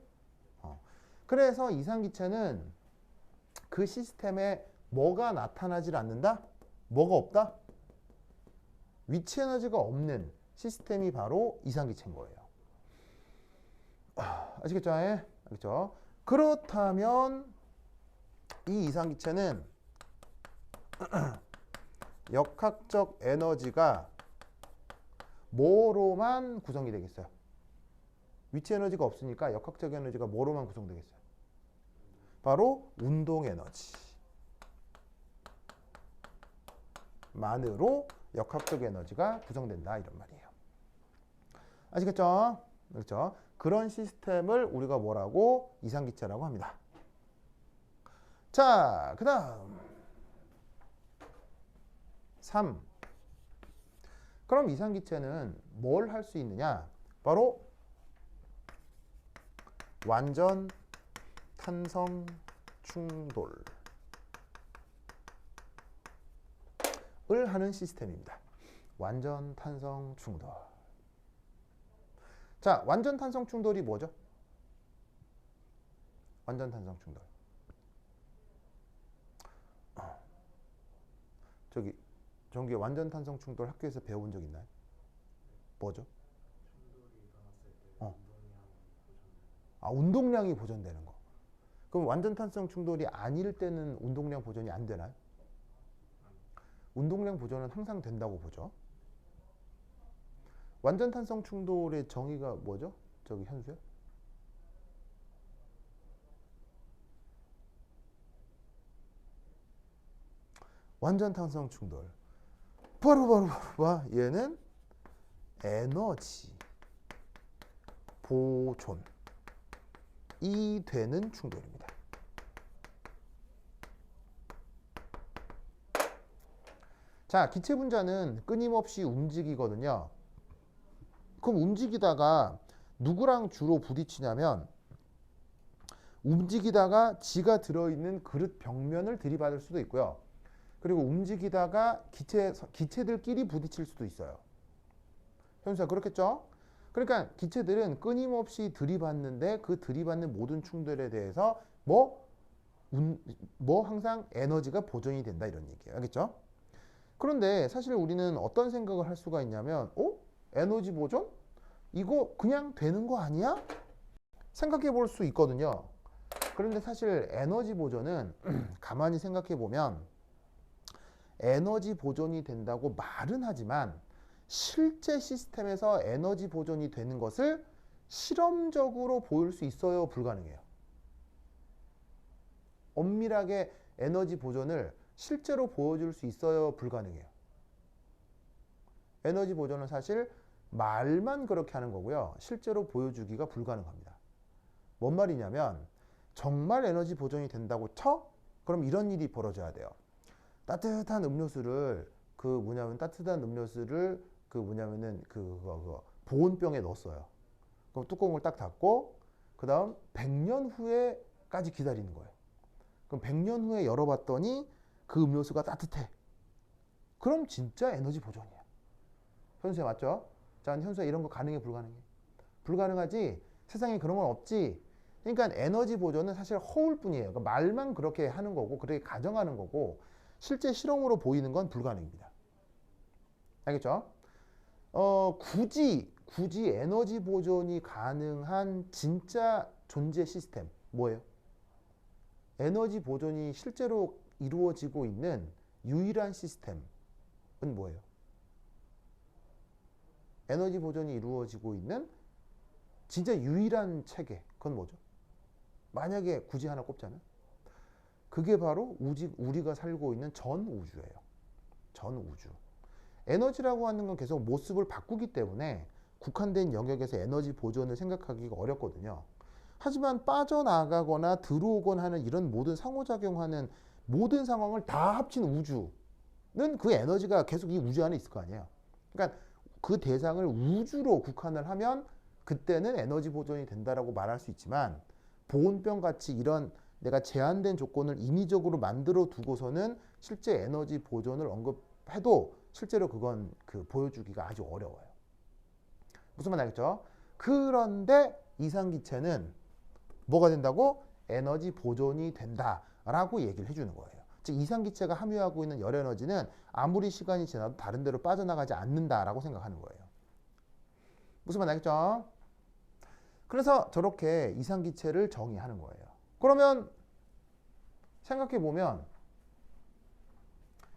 그래서 이상기체는 그 시스템에 뭐가 나타나질 않는다? 뭐가 없다? 위치 에너지가 없는 시스템이 바로 이상기체인 거예요. 아시겠죠? 알겠죠? 그렇다면 이 이상기체는 역학적 에너지가 뭐로만 구성이 되겠어요? 위치 에너지가 없으니까 역학적 에너지가 뭐로만 구성되겠어요? 바로 운동 에너지 만으로 역학적 에너지가 구성된다 이런 말이에요. 아시겠죠? 그렇죠? 그런 시스템을 우리가 뭐라고? 이상기체라고 합니다. 자, 그 다음 3. 그럼 이상기체는 뭘 할 수 있느냐? 바로 완전 탄성 충돌을 하는 시스템입니다. 완전 탄성 충돌. 자, 완전 탄성 충돌이 뭐죠? 완전 탄성 충돌. 저기 정규 완전 탄성 충돌 학교에서 배워본 적 있나요? 뭐죠? 운동량이 보존되는 거. 그럼 완전 탄성 충돌이 아닐 때는 운동량 보존이 안 되나요? 운동량 보존은 항상 된다고 보죠. 완전 탄성 충돌의 정의가 뭐죠? 저기 현수야? 완전 탄성 충돌. 바로 봐. 얘는 에너지 보존이 되는 충돌입니다. 자, 기체 분자는 끊임없이 움직이거든요. 그럼 움직이다가 누구랑 주로 부딪히냐면 움직이다가 지가 들어있는 그릇 벽면을 들이받을 수도 있고요. 그리고 움직이다가 기체들끼리 부딪힐 수도 있어요. 현수야, 그렇겠죠? 그러니까 기체들은 끊임없이 들이받는데 그 들이받는 모든 충돌에 대해서 뭐 항상 에너지가 보존이 된다 이런 얘기예요. 알겠죠? 그런데 사실 우리는 어떤 생각을 할 수가 있냐면 에너지 보존? 이거 그냥 되는 거 아니야? 생각해 볼 수 있거든요. 그런데 사실 에너지 보존은 가만히 생각해 보면 에너지 보존이 된다고 말은 하지만 실제 시스템에서 에너지 보존이 되는 것을 실험적으로 보일 수 있어요? 불가능해요? 엄밀하게 에너지 보존을 실제로 보여줄 수 있어요? 불가능해요? 에너지 보존은 사실 말만 그렇게 하는 거고요. 실제로 보여주기가 불가능합니다. 뭔 말이냐면 정말 에너지 보존이 된다고 쳐? 그럼 이런 일이 벌어져야 돼요. 따뜻한 음료수를 보온병에 넣었어요. 그럼 뚜껑을 딱 닫고 그 다음 100년 후에까지 기다리는 거예요. 그럼 100년 후에 열어봤더니 그 음료수가 따뜻해. 그럼 진짜 에너지 보존이야. 현수야, 맞죠? 자, 현수야, 이런 거 가능해, 불가능해? 불가능하지. 세상에 그런 건 없지. 그러니까 에너지 보존은 사실 허울 뿐이에요. 그러니까 말만 그렇게 하는 거고 그렇게 가정하는 거고 실제 실험으로 보이는 건 불가능입니다. 알겠죠? 굳이 에너지 보존이 가능한 진짜 존재 시스템 뭐예요? 에너지 보존이 실제로 이루어지고 있는 유일한 시스템은 뭐예요? 에너지 보존이 이루어지고 있는 진짜 유일한 체계, 그건 뭐죠? 만약에 굳이 하나 꼽자면 그게 바로 우리가 살고 있는 전 우주예요. 전 우주. 에너지라고 하는 건 계속 모습을 바꾸기 때문에 국한된 영역에서 에너지 보존을 생각하기가 어렵거든요. 하지만 빠져나가거나 들어오거나 하는 이런 모든 상호작용하는 모든 상황을 다 합친 우주는 그 에너지가 계속 이 우주 안에 있을 거 아니에요. 그러니까 그 대상을 우주로 국한을 하면 그때는 에너지 보존이 된다라고 말할 수 있지만 보온병 같이 이런 내가 제한된 조건을 임의적으로 만들어 두고서는 실제 에너지 보존을 언급해도 실제로 그건 보여주기가 아주 어려워요. 무슨 말 알겠죠? 그런데 이상기체는 뭐가 된다고? 에너지 보존이 된다라고 얘기를 해주는 거예요. 즉 이상기체가 함유하고 있는 열에너지는 아무리 시간이 지나도 다른 데로 빠져나가지 않는다라고 생각하는 거예요. 무슨 말 알겠죠? 그래서 저렇게 이상기체를 정의하는 거예요. 그러면 생각해보면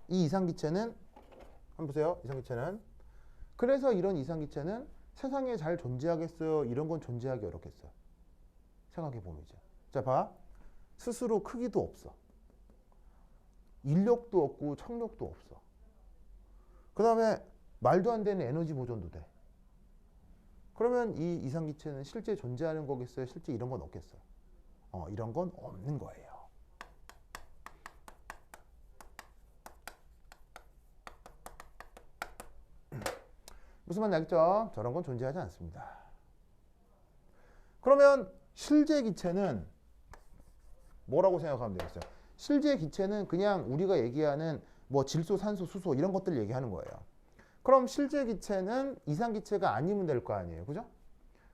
이 이상기체는 한번 보세요. 이상기체는 그래서 이런 이상기체는 세상에 잘 존재하겠어요? 이런 건 존재하기 어렵겠어요. 생각해보면 이제 자 봐. 스스로 크기도 없어. 인력도 없고 청력도 없어. 그 다음에 말도 안 되는 에너지 보존도 돼. 그러면 이 이상기체는 실제 존재하는 거겠어요? 실제 이런 건 없겠어요? 이런 건 없는 거예요. 무슨 말인지 알겠죠? 저런 건 존재하지 않습니다. 그러면 실제 기체는 뭐라고 생각하면 되겠어요? 실제 기체는 그냥 우리가 얘기하는 뭐 질소, 산소, 수소 이런 것들 얘기하는 거예요. 그럼 실제 기체는 이상기체가 아니면 될 거 아니에요. 그죠?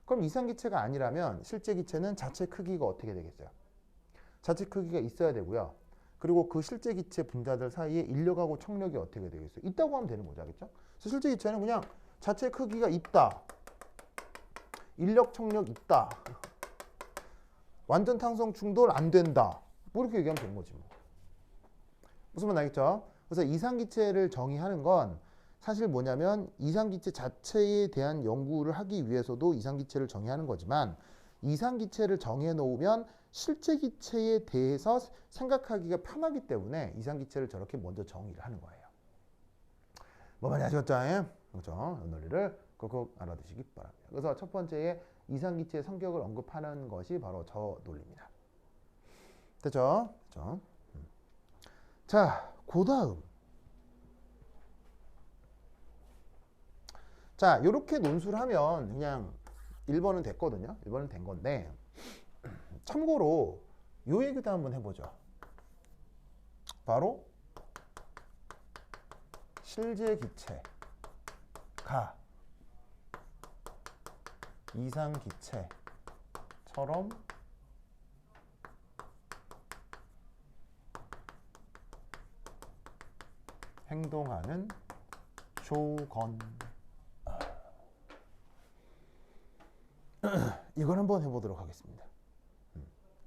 그럼 이상기체가 아니라면 실제 기체는 자체 크기가 어떻게 되겠어요? 자체 크기가 있어야 되고요. 그리고 그 실제 기체 분자들 사이에 인력하고 청력이 어떻게 되겠어요? 있다고 하면 되는 거죠. 알겠죠? 그래서 실제 기체는 그냥 자체 크기가 있다. 인력, 청력 있다. 완전 탄성 충돌 안 된다. 뭐 이렇게 얘기하면 되는 거지 뭐. 무슨 말 알겠죠? 그래서 이상기체를 정의하는 건 사실 뭐냐면 이상기체 자체에 대한 연구를 하기 위해서도 이상기체를 정의하는 거지만 이상기체를 정해 놓으면 실제 기체에 대해서 생각하기가 편하기 때문에 이상기체를 저렇게 먼저 정의를 하는 거예요. 뭐 많이 아시겠죠? 그렇죠? 이 논리를 꼭 알아두시기 바랍니다. 그래서 첫 번째에 이상기체의 성격을 언급하는 것이 바로 저 논리입니다. 됐죠? 그렇죠? 자, 그 다음. 자, 이렇게 논술을 하면 그냥 1번은 됐거든요. 1번은 된 건데 참고로 요 얘기도 한번 해보죠. 바로 실제 기체가 이상 기체처럼 행동하는 조건. 이걸 한번 해보도록 하겠습니다.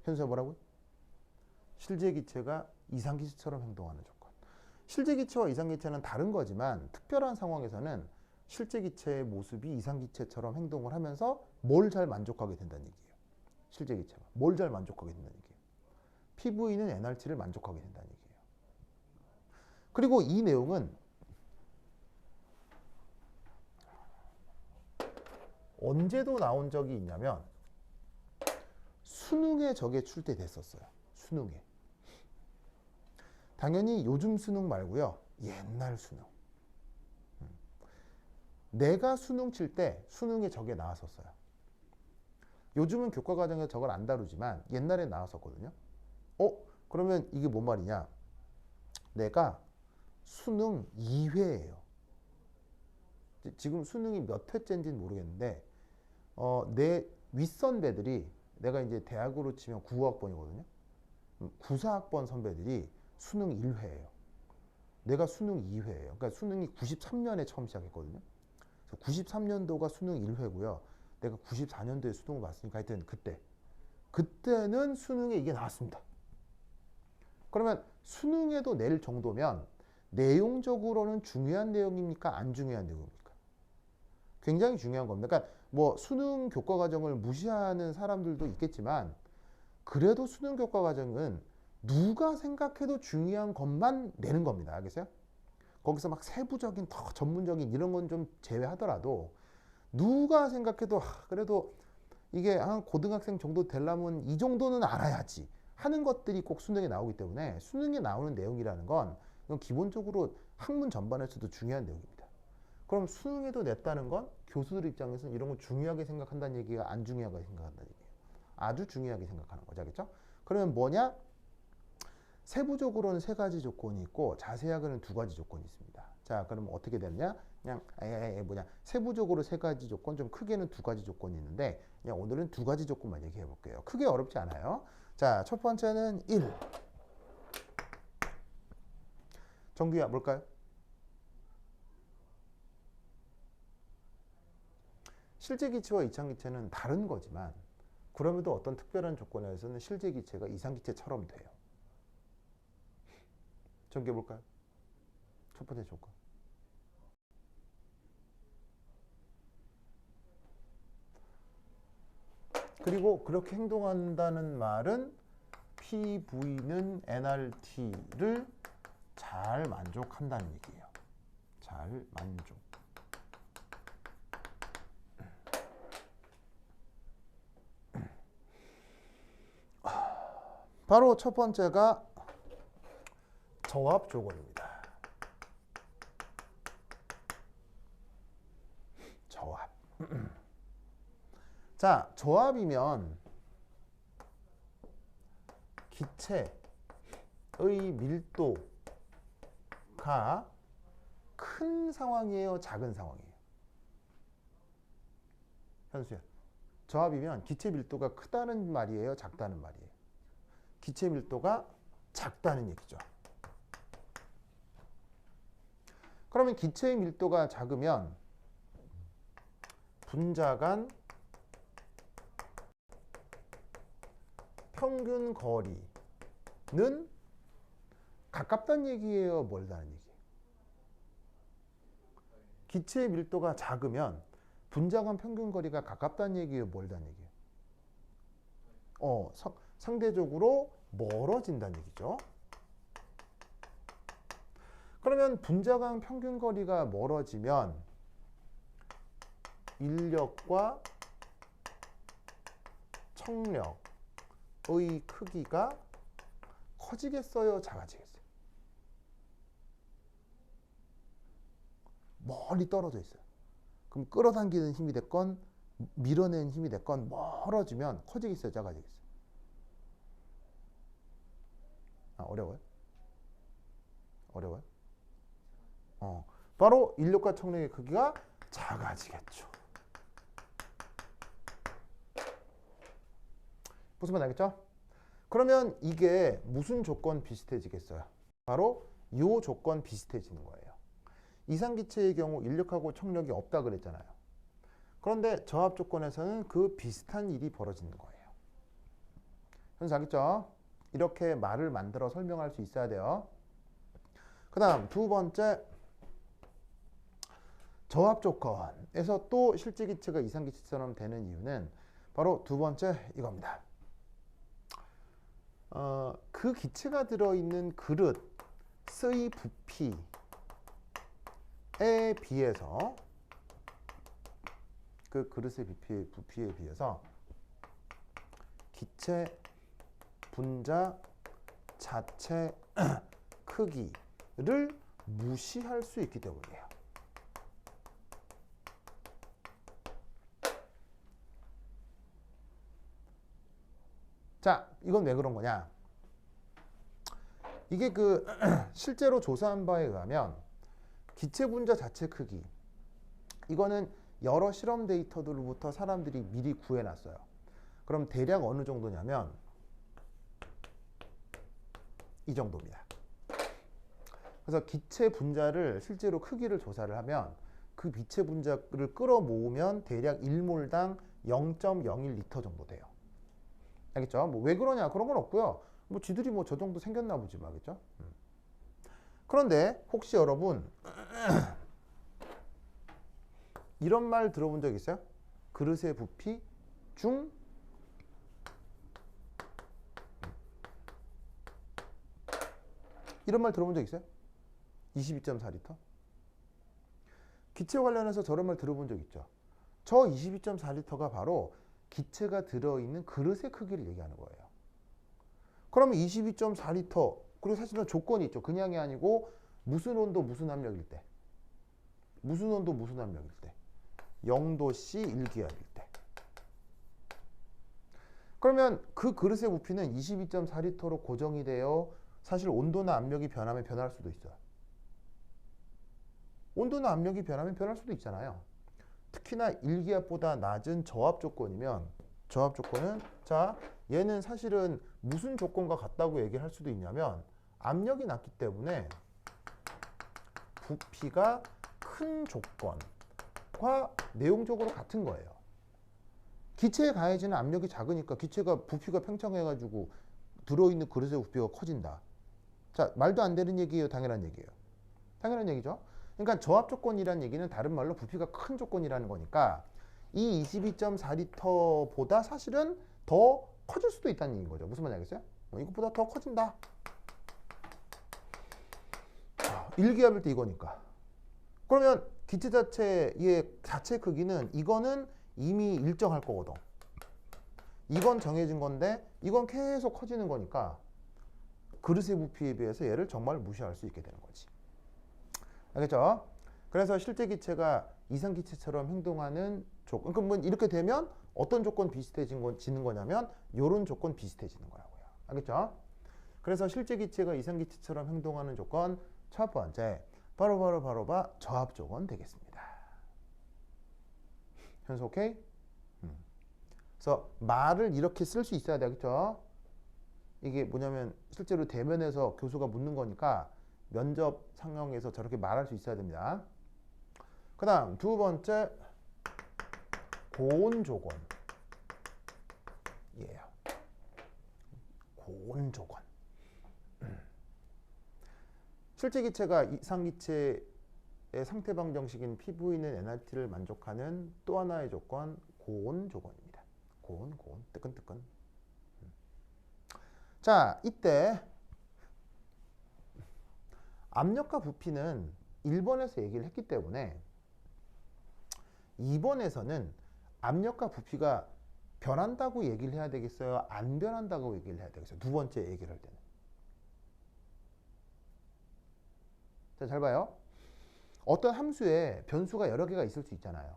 현수야 뭐라고요? 실제 기체가 이상 기체처럼 행동하는 조건. 실제 기체와 이상 기체는 다른 거지만 특별한 상황에서는 실제 기체의 모습이 이상 기체처럼 행동을 하면서 뭘 잘 만족하게 된다는 얘기예요. 실제 기체가 뭘 잘 만족하게 된다는 얘기예요. PV는 NRT를 만족하게 된다는 얘기예요. 그리고 이 내용은 언제도 나온 적이 있냐면 수능에 저게 출제됐었어요. 수능에. 당연히 요즘 수능 말고요. 옛날 수능. 내가 수능 칠 때 수능에 저게 나왔었어요. 요즘은 교과과정에서 저걸 안 다루지만 옛날에 나왔었거든요. 그러면 이게 뭔 말이냐? 내가 수능 2회예요. 지금 수능이 몇 회째인지는 모르겠는데 내 윗선배들이 내가 이제 대학으로 치면 9학번이거든요. 94학번 선배들이 수능 1회예요. 내가 수능 2회예요. 그러니까 수능이 93년에 처음 시작했거든요. 그래서 93년도가 수능 1회고요. 내가 94년도에 수능을 봤으니까 하여튼 그때는 수능에 이게 나왔습니다. 그러면 수능에도 낼 정도면 내용적으로는 중요한 내용입니까? 안 중요한 내용입니까? 굉장히 중요한 겁니다. 그러니까 뭐 수능 교과 과정을 무시하는 사람들도 있겠지만 그래도 수능 교과 과정은 누가 생각해도 중요한 것만 내는 겁니다. 알겠어요? 거기서 막 세부적인 더 전문적인 이런 건 좀 제외하더라도 누가 생각해도 그래도 이게 한 고등학생 정도 되려면 이 정도는 알아야지 하는 것들이 꼭 수능에 나오기 때문에 수능에 나오는 내용이라는 건 이건 기본적으로 학문 전반에서도 중요한 내용입니다. 그럼 수능에도 냈다는 건 교수들 입장에서는 이런 걸 중요하게 생각한다는 얘기가 안 중요하게 생각한다는 얘기예요. 아주 중요하게 생각하는 거죠. 알겠죠? 그러면 뭐냐? 세부적으로는 3가지 조건이 있고 자세하게는 2가지 조건이 있습니다. 자, 그럼 어떻게 되느냐? 그냥 세부적으로 3가지 조건, 좀 크게는 2가지 조건이 있는데 그냥 오늘은 2가지 조건만 얘기해 볼게요. 크게 어렵지 않아요. 자, 첫 번째는 1. 정규야 뭘까요? 실제 기체와 이상 기체는 다른 거지만 그럼에도 어떤 특별한 조건에서는 실제 기체가 이상 기체처럼 돼요. 정규해 볼까요? 첫 번째 조건. 그리고 그렇게 행동한다는 말은 PV는 NRT를 잘 만족한다는 얘기예요. 잘 만족. 바로 첫 번째가 저합 조건입니다. 저합. 자, 저합이면 기체의 밀도가 큰 상황이에요, 작은 상황이에요? 현수야, 저합이면 기체 밀도가 크다는 말이에요, 작다는 말이에요? 기체 밀도가 작다는 얘기죠. 그러면 기체의 밀도가 작으면 분자 간 평균 거리는 가깝다는 얘기예요, 멀다는 얘기예요? 기체의 밀도가 작으면 분자 간 평균 거리가 가깝다는 얘기예요, 멀다는 얘기예요? 상대적으로 멀어진다는 얘기죠. 그러면 분자 간 평균 거리가 멀어지면 인력과 청력의 크기가 커지겠어요, 작아지겠어요? 멀리 떨어져 있어요. 그럼 끌어당기는 힘이 됐건 밀어내는 힘이 됐건 멀어지면 커지겠어요, 작아지겠어요? 어려워요? 어려워요? 바로 인력과 청력의 크기가 작아지겠죠. 무슨 말 알겠죠? 그러면 이게 무슨 조건 비슷해지겠어요? 바로 이 조건 비슷해지는 거예요. 이상기체의 경우 인력하고 청력이 없다 그랬잖아요. 그런데 저합 조건에서는 그 비슷한 일이 벌어지는 거예요. 현수 알겠죠? 이렇게 말을 만들어 설명할 수 있어야 돼요. 그 다음 두 번째, 저합 조건에서 또 실제 기체가 이상기체처럼 되는 이유는 바로 두 번째 이겁니다. 그 기체가 들어있는 그릇의 부피에 비해서 그 그릇의 부피에 비해서 기체 분자 자체 크기를 무시할 수 있기 때문이에요. 자, 이건 왜 그런 거냐? 이게 실제로 조사한 바에 의하면 기체 분자 자체 크기, 이거는 여러 실험 데이터들로부터 사람들이 미리 구해놨어요. 그럼 대략 어느 정도냐면 이 정도입니다. 그래서 기체 분자를 실제로 크기를 조사를 하면 그 기체 분자를 끌어모으면 대략 1몰당 0.01리터 정도 돼요. 알겠죠? 뭐 왜 그러냐? 그런 건 없고요. 뭐 지들이 뭐 저 정도 생겼나 보지, 알겠죠? 그런데 혹시 여러분 이런 말 들어본 적 있어요? 그릇의 부피 중 이런 말 들어본 적 있어요? 22.4리터? 기체 관련해서 저런 말 들어본 적 있죠? 저 22.4리터가 바로 기체가 들어있는 그릇의 크기를 얘기하는 거예요. 그러면 22.4리터, 그리고 사실은 조건이 있죠. 그냥이 아니고 무슨 온도 무슨 압력일 때, 무슨 온도 무슨 압력일 때, 0도씨 1기압일 때. 그러면 그 그릇의 부피는 22.4리터로 고정이 되어 사실 온도나 압력이 변하면 변할 수도 있어요. 온도나 압력이 변하면 변할 수도 있잖아요. 특히나 1기압보다 낮은 저압 조건이면, 저압 조건은 자, 얘는 사실은 무슨 조건과 같다고 얘기를 할 수도 있냐면 압력이 낮기 때문에 부피가 큰 조건과 내용적으로 같은 거예요. 기체에 가해지는 압력이 작으니까 기체가 부피가 팽창해가지고 들어있는 그릇의 부피가 커진다. 자, 말도 안 되는 얘기예요, 당연한 얘기예요? 당연한 얘기죠. 그러니까 저압 조건이라는 얘기는 다른 말로 부피가 큰 조건이라는 거니까 이 22.4리터보다 사실은 더 커질 수도 있다는 얘기인 거죠. 무슨 말인지 알겠어요? 이것보다 더 커진다. 1기압일 때 이거니까. 그러면 기체 자체의 자체 크기는 이거는 이미 일정할 거거든. 이건 정해진 건데 이건 계속 커지는 거니까 그릇의 부피에 비해서 얘를 정말 무시할 수 있게 되는 거지. 알겠죠? 그래서 실제 기체가 이상 기체처럼 행동하는 조건, 그럼 이렇게 되면 어떤 조건 비슷해지는 거냐면 이런 조건 비슷해지는 거라고요. 알겠죠? 그래서 실제 기체가 이상 기체처럼 행동하는 조건 첫 번째, 바로 저압 조건 되겠습니다. 현수 오케이? 그래서 말을 이렇게 쓸 수 있어야 되겠죠? 이게 뭐냐면 실제로 대면에서 교수가 묻는 거니까 면접 상황에서 저렇게 말할 수 있어야 됩니다. 그 다음 두 번째, 고온 조건이에요. 고온 조건. 실제 기체가 이상 기체의 상태 방정식인 PV는 nRT를 만족하는 또 하나의 조건, 고온 조건입니다. 고온, 뜨끈뜨끈. 자, 이때 압력과 부피는 1번에서 얘기를 했기 때문에 2번에서는 압력과 부피가 변한다고 얘기를 해야 되겠어요? 안 변한다고 얘기를 해야 되겠어요? 두 번째 얘기를 할 때는. 자, 잘 봐요. 어떤 함수에 변수가 여러 개가 있을 수 있잖아요.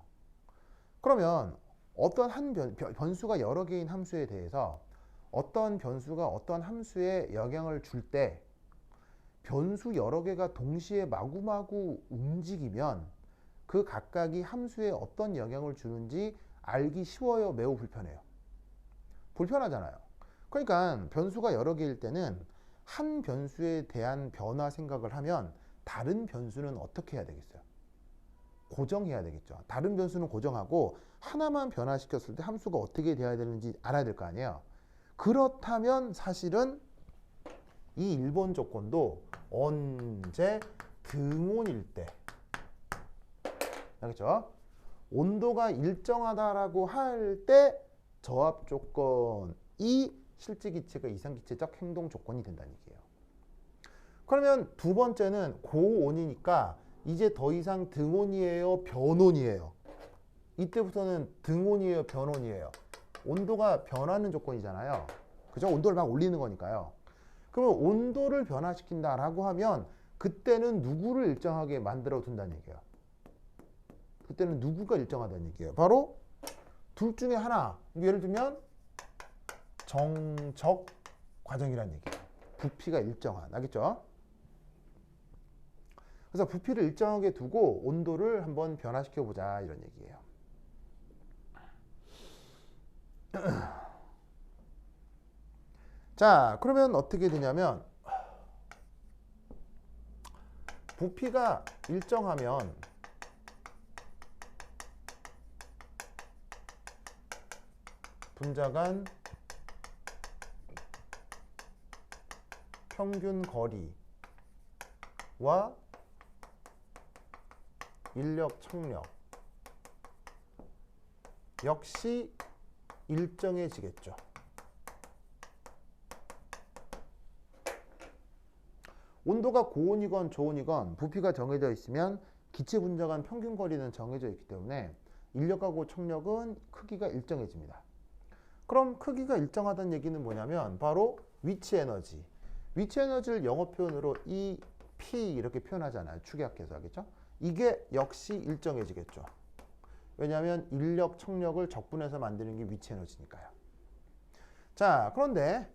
그러면 어떤 한 변수가 여러 개인 함수에 대해서 어떤 변수가 어떤 함수에 영향을 줄 때 변수 여러 개가 동시에 마구마구 움직이면 그 각각이 함수에 어떤 영향을 주는지 알기 쉬워요? 매우 불편해요? 불편하잖아요. 그러니까 변수가 여러 개일 때는 한 변수에 대한 변화 생각을 하면 다른 변수는 어떻게 해야 되겠어요? 고정해야 되겠죠. 다른 변수는 고정하고 하나만 변화시켰을 때 함수가 어떻게 돼야 되는지 알아야 될 거 아니에요. 그렇다면 사실은 이 1번 조건도 언제 등온일 때, 알겠죠? 온도가 일정하다라고 할 때 저압 조건이 실제 기체가 이상 기체적 행동 조건이 된다는 얘기예요. 그러면 두 번째는 고온이니까 이제 더 이상 등온이에요, 변온이에요? 이때부터는 등온이에요, 변온이에요? 온도가 변하는 조건이잖아요. 그죠? 온도를 막 올리는 거니까요. 그러면 온도를 변화시킨다라고 하면 그때는 누구를 일정하게 만들어 둔다는 얘기예요. 그때는 누구가 일정하다는 얘기예요. 바로 둘 중에 하나. 예를 들면 정적 과정이라는 얘기예요. 부피가 일정한. 알겠죠? 그래서 부피를 일정하게 두고 온도를 한번 변화시켜 보자 이런 얘기예요. 자, 그러면 어떻게 되냐면 부피가 일정하면 분자 간 평균 거리와 인력, 청력 역시 일정해지겠죠. 온도가 고온이건 저온이건 부피가 정해져 있으면 기체 분자 간 평균 거리는 정해져 있기 때문에 인력하고 청력은 크기가 일정해집니다. 그럼 크기가 일정하다는 얘기는 뭐냐면 바로 위치 에너지. 위치 에너지를 영어 표현으로 EP 이렇게 표현하잖아요. 축약해서. 하겠죠? 이게 역시 일정해지겠죠. 왜냐하면 인력, 청력을 적분해서 만드는 게 위치 에너지니까요. 자, 그런데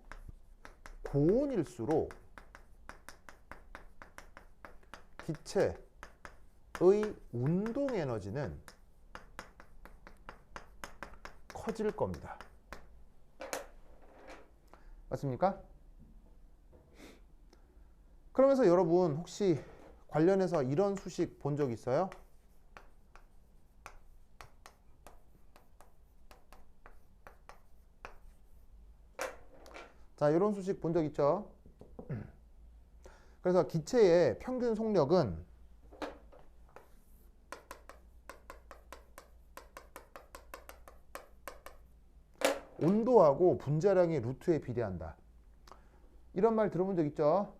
고온일수록 기체의 운동 에너지는 커질 겁니다. 맞습니까? 그러면서 여러분 혹시 관련해서 이런 수식 본 적 있어요? 자, 이런 수식 본 적 있죠? 그래서 기체의 평균 속력은 온도하고 분자량의 루트에 비례한다. 이런 말 들어본 적 있죠?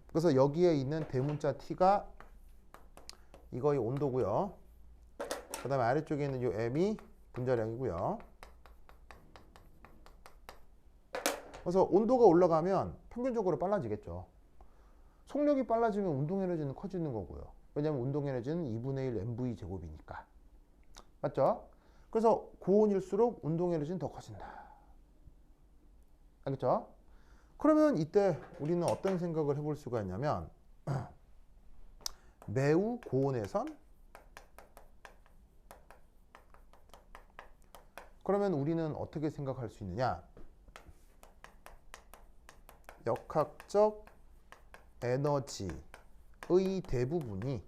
그래서 여기에 있는 대문자 T가 이거의 온도고요. 그 다음에 아래쪽에 있는 이 M이 분자량이고요. 그래서 온도가 올라가면 평균적으로 빨라지겠죠. 속력이 빨라지면 운동 에너지는 커지는 거고요. 왜냐하면 운동 에너지는 2분의 1 mv 제곱이니까. 맞죠? 그래서 고온일수록 운동 에너지는 더 커진다. 알겠죠? 그러면 이때 우리는 어떤 생각을 해볼 수가 있냐면 매우 고온에선 그러면 우리는 어떻게 생각할 수 있느냐? 역학적 에너지의 대부분이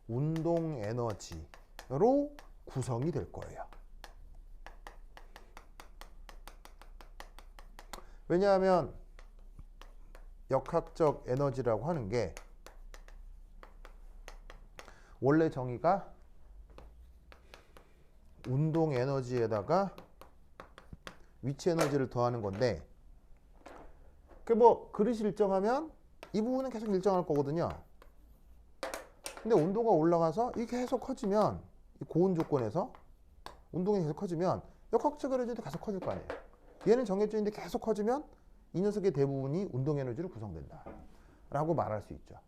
운동 에너지로 구성이 될 거예요. 왜냐하면 역학적 에너지라고 하는 게 원래 정의가 운동 에너지에다가 위치 에너지를 더하는 건데, 그 뭐 그릇이 일정하면 이 부분은 계속 일정할 거거든요. 근데 온도가 올라가서 이게 계속 커지면, 이 고온 조건에서 운동이 계속 커지면 역학적 에너지도 계속 커질 거 아니에요. 얘는 정해져 있는데 계속 커지면 이 녀석의 대부분이 운동 에너지로 구성된다 라고 말할 수 있죠.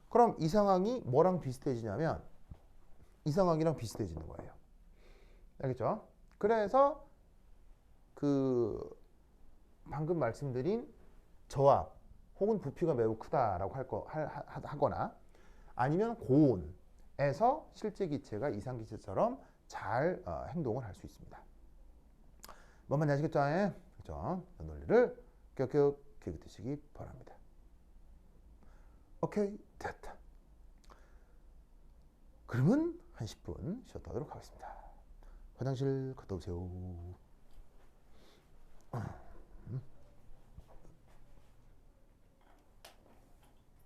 그럼 이 상황이 뭐랑 비슷해지냐면 이 상황이랑 비슷해지는 거예요. 알겠죠? 그래서 그 방금 말씀드린 저압 혹은 부피가 매우 크다라고 하거나 아니면 고온에서 실제 기체가 이상 기체처럼 잘 행동을 할 수 있습니다. 뭔 말인지 아시겠죠? 그렇죠? 이 논리를 껴껴 기억해 두시기 바랍니다. 오케이, 됐다. 그러면 한 10분 쉬었다 하도록 하겠습니다. 화장실 갔다 오세요.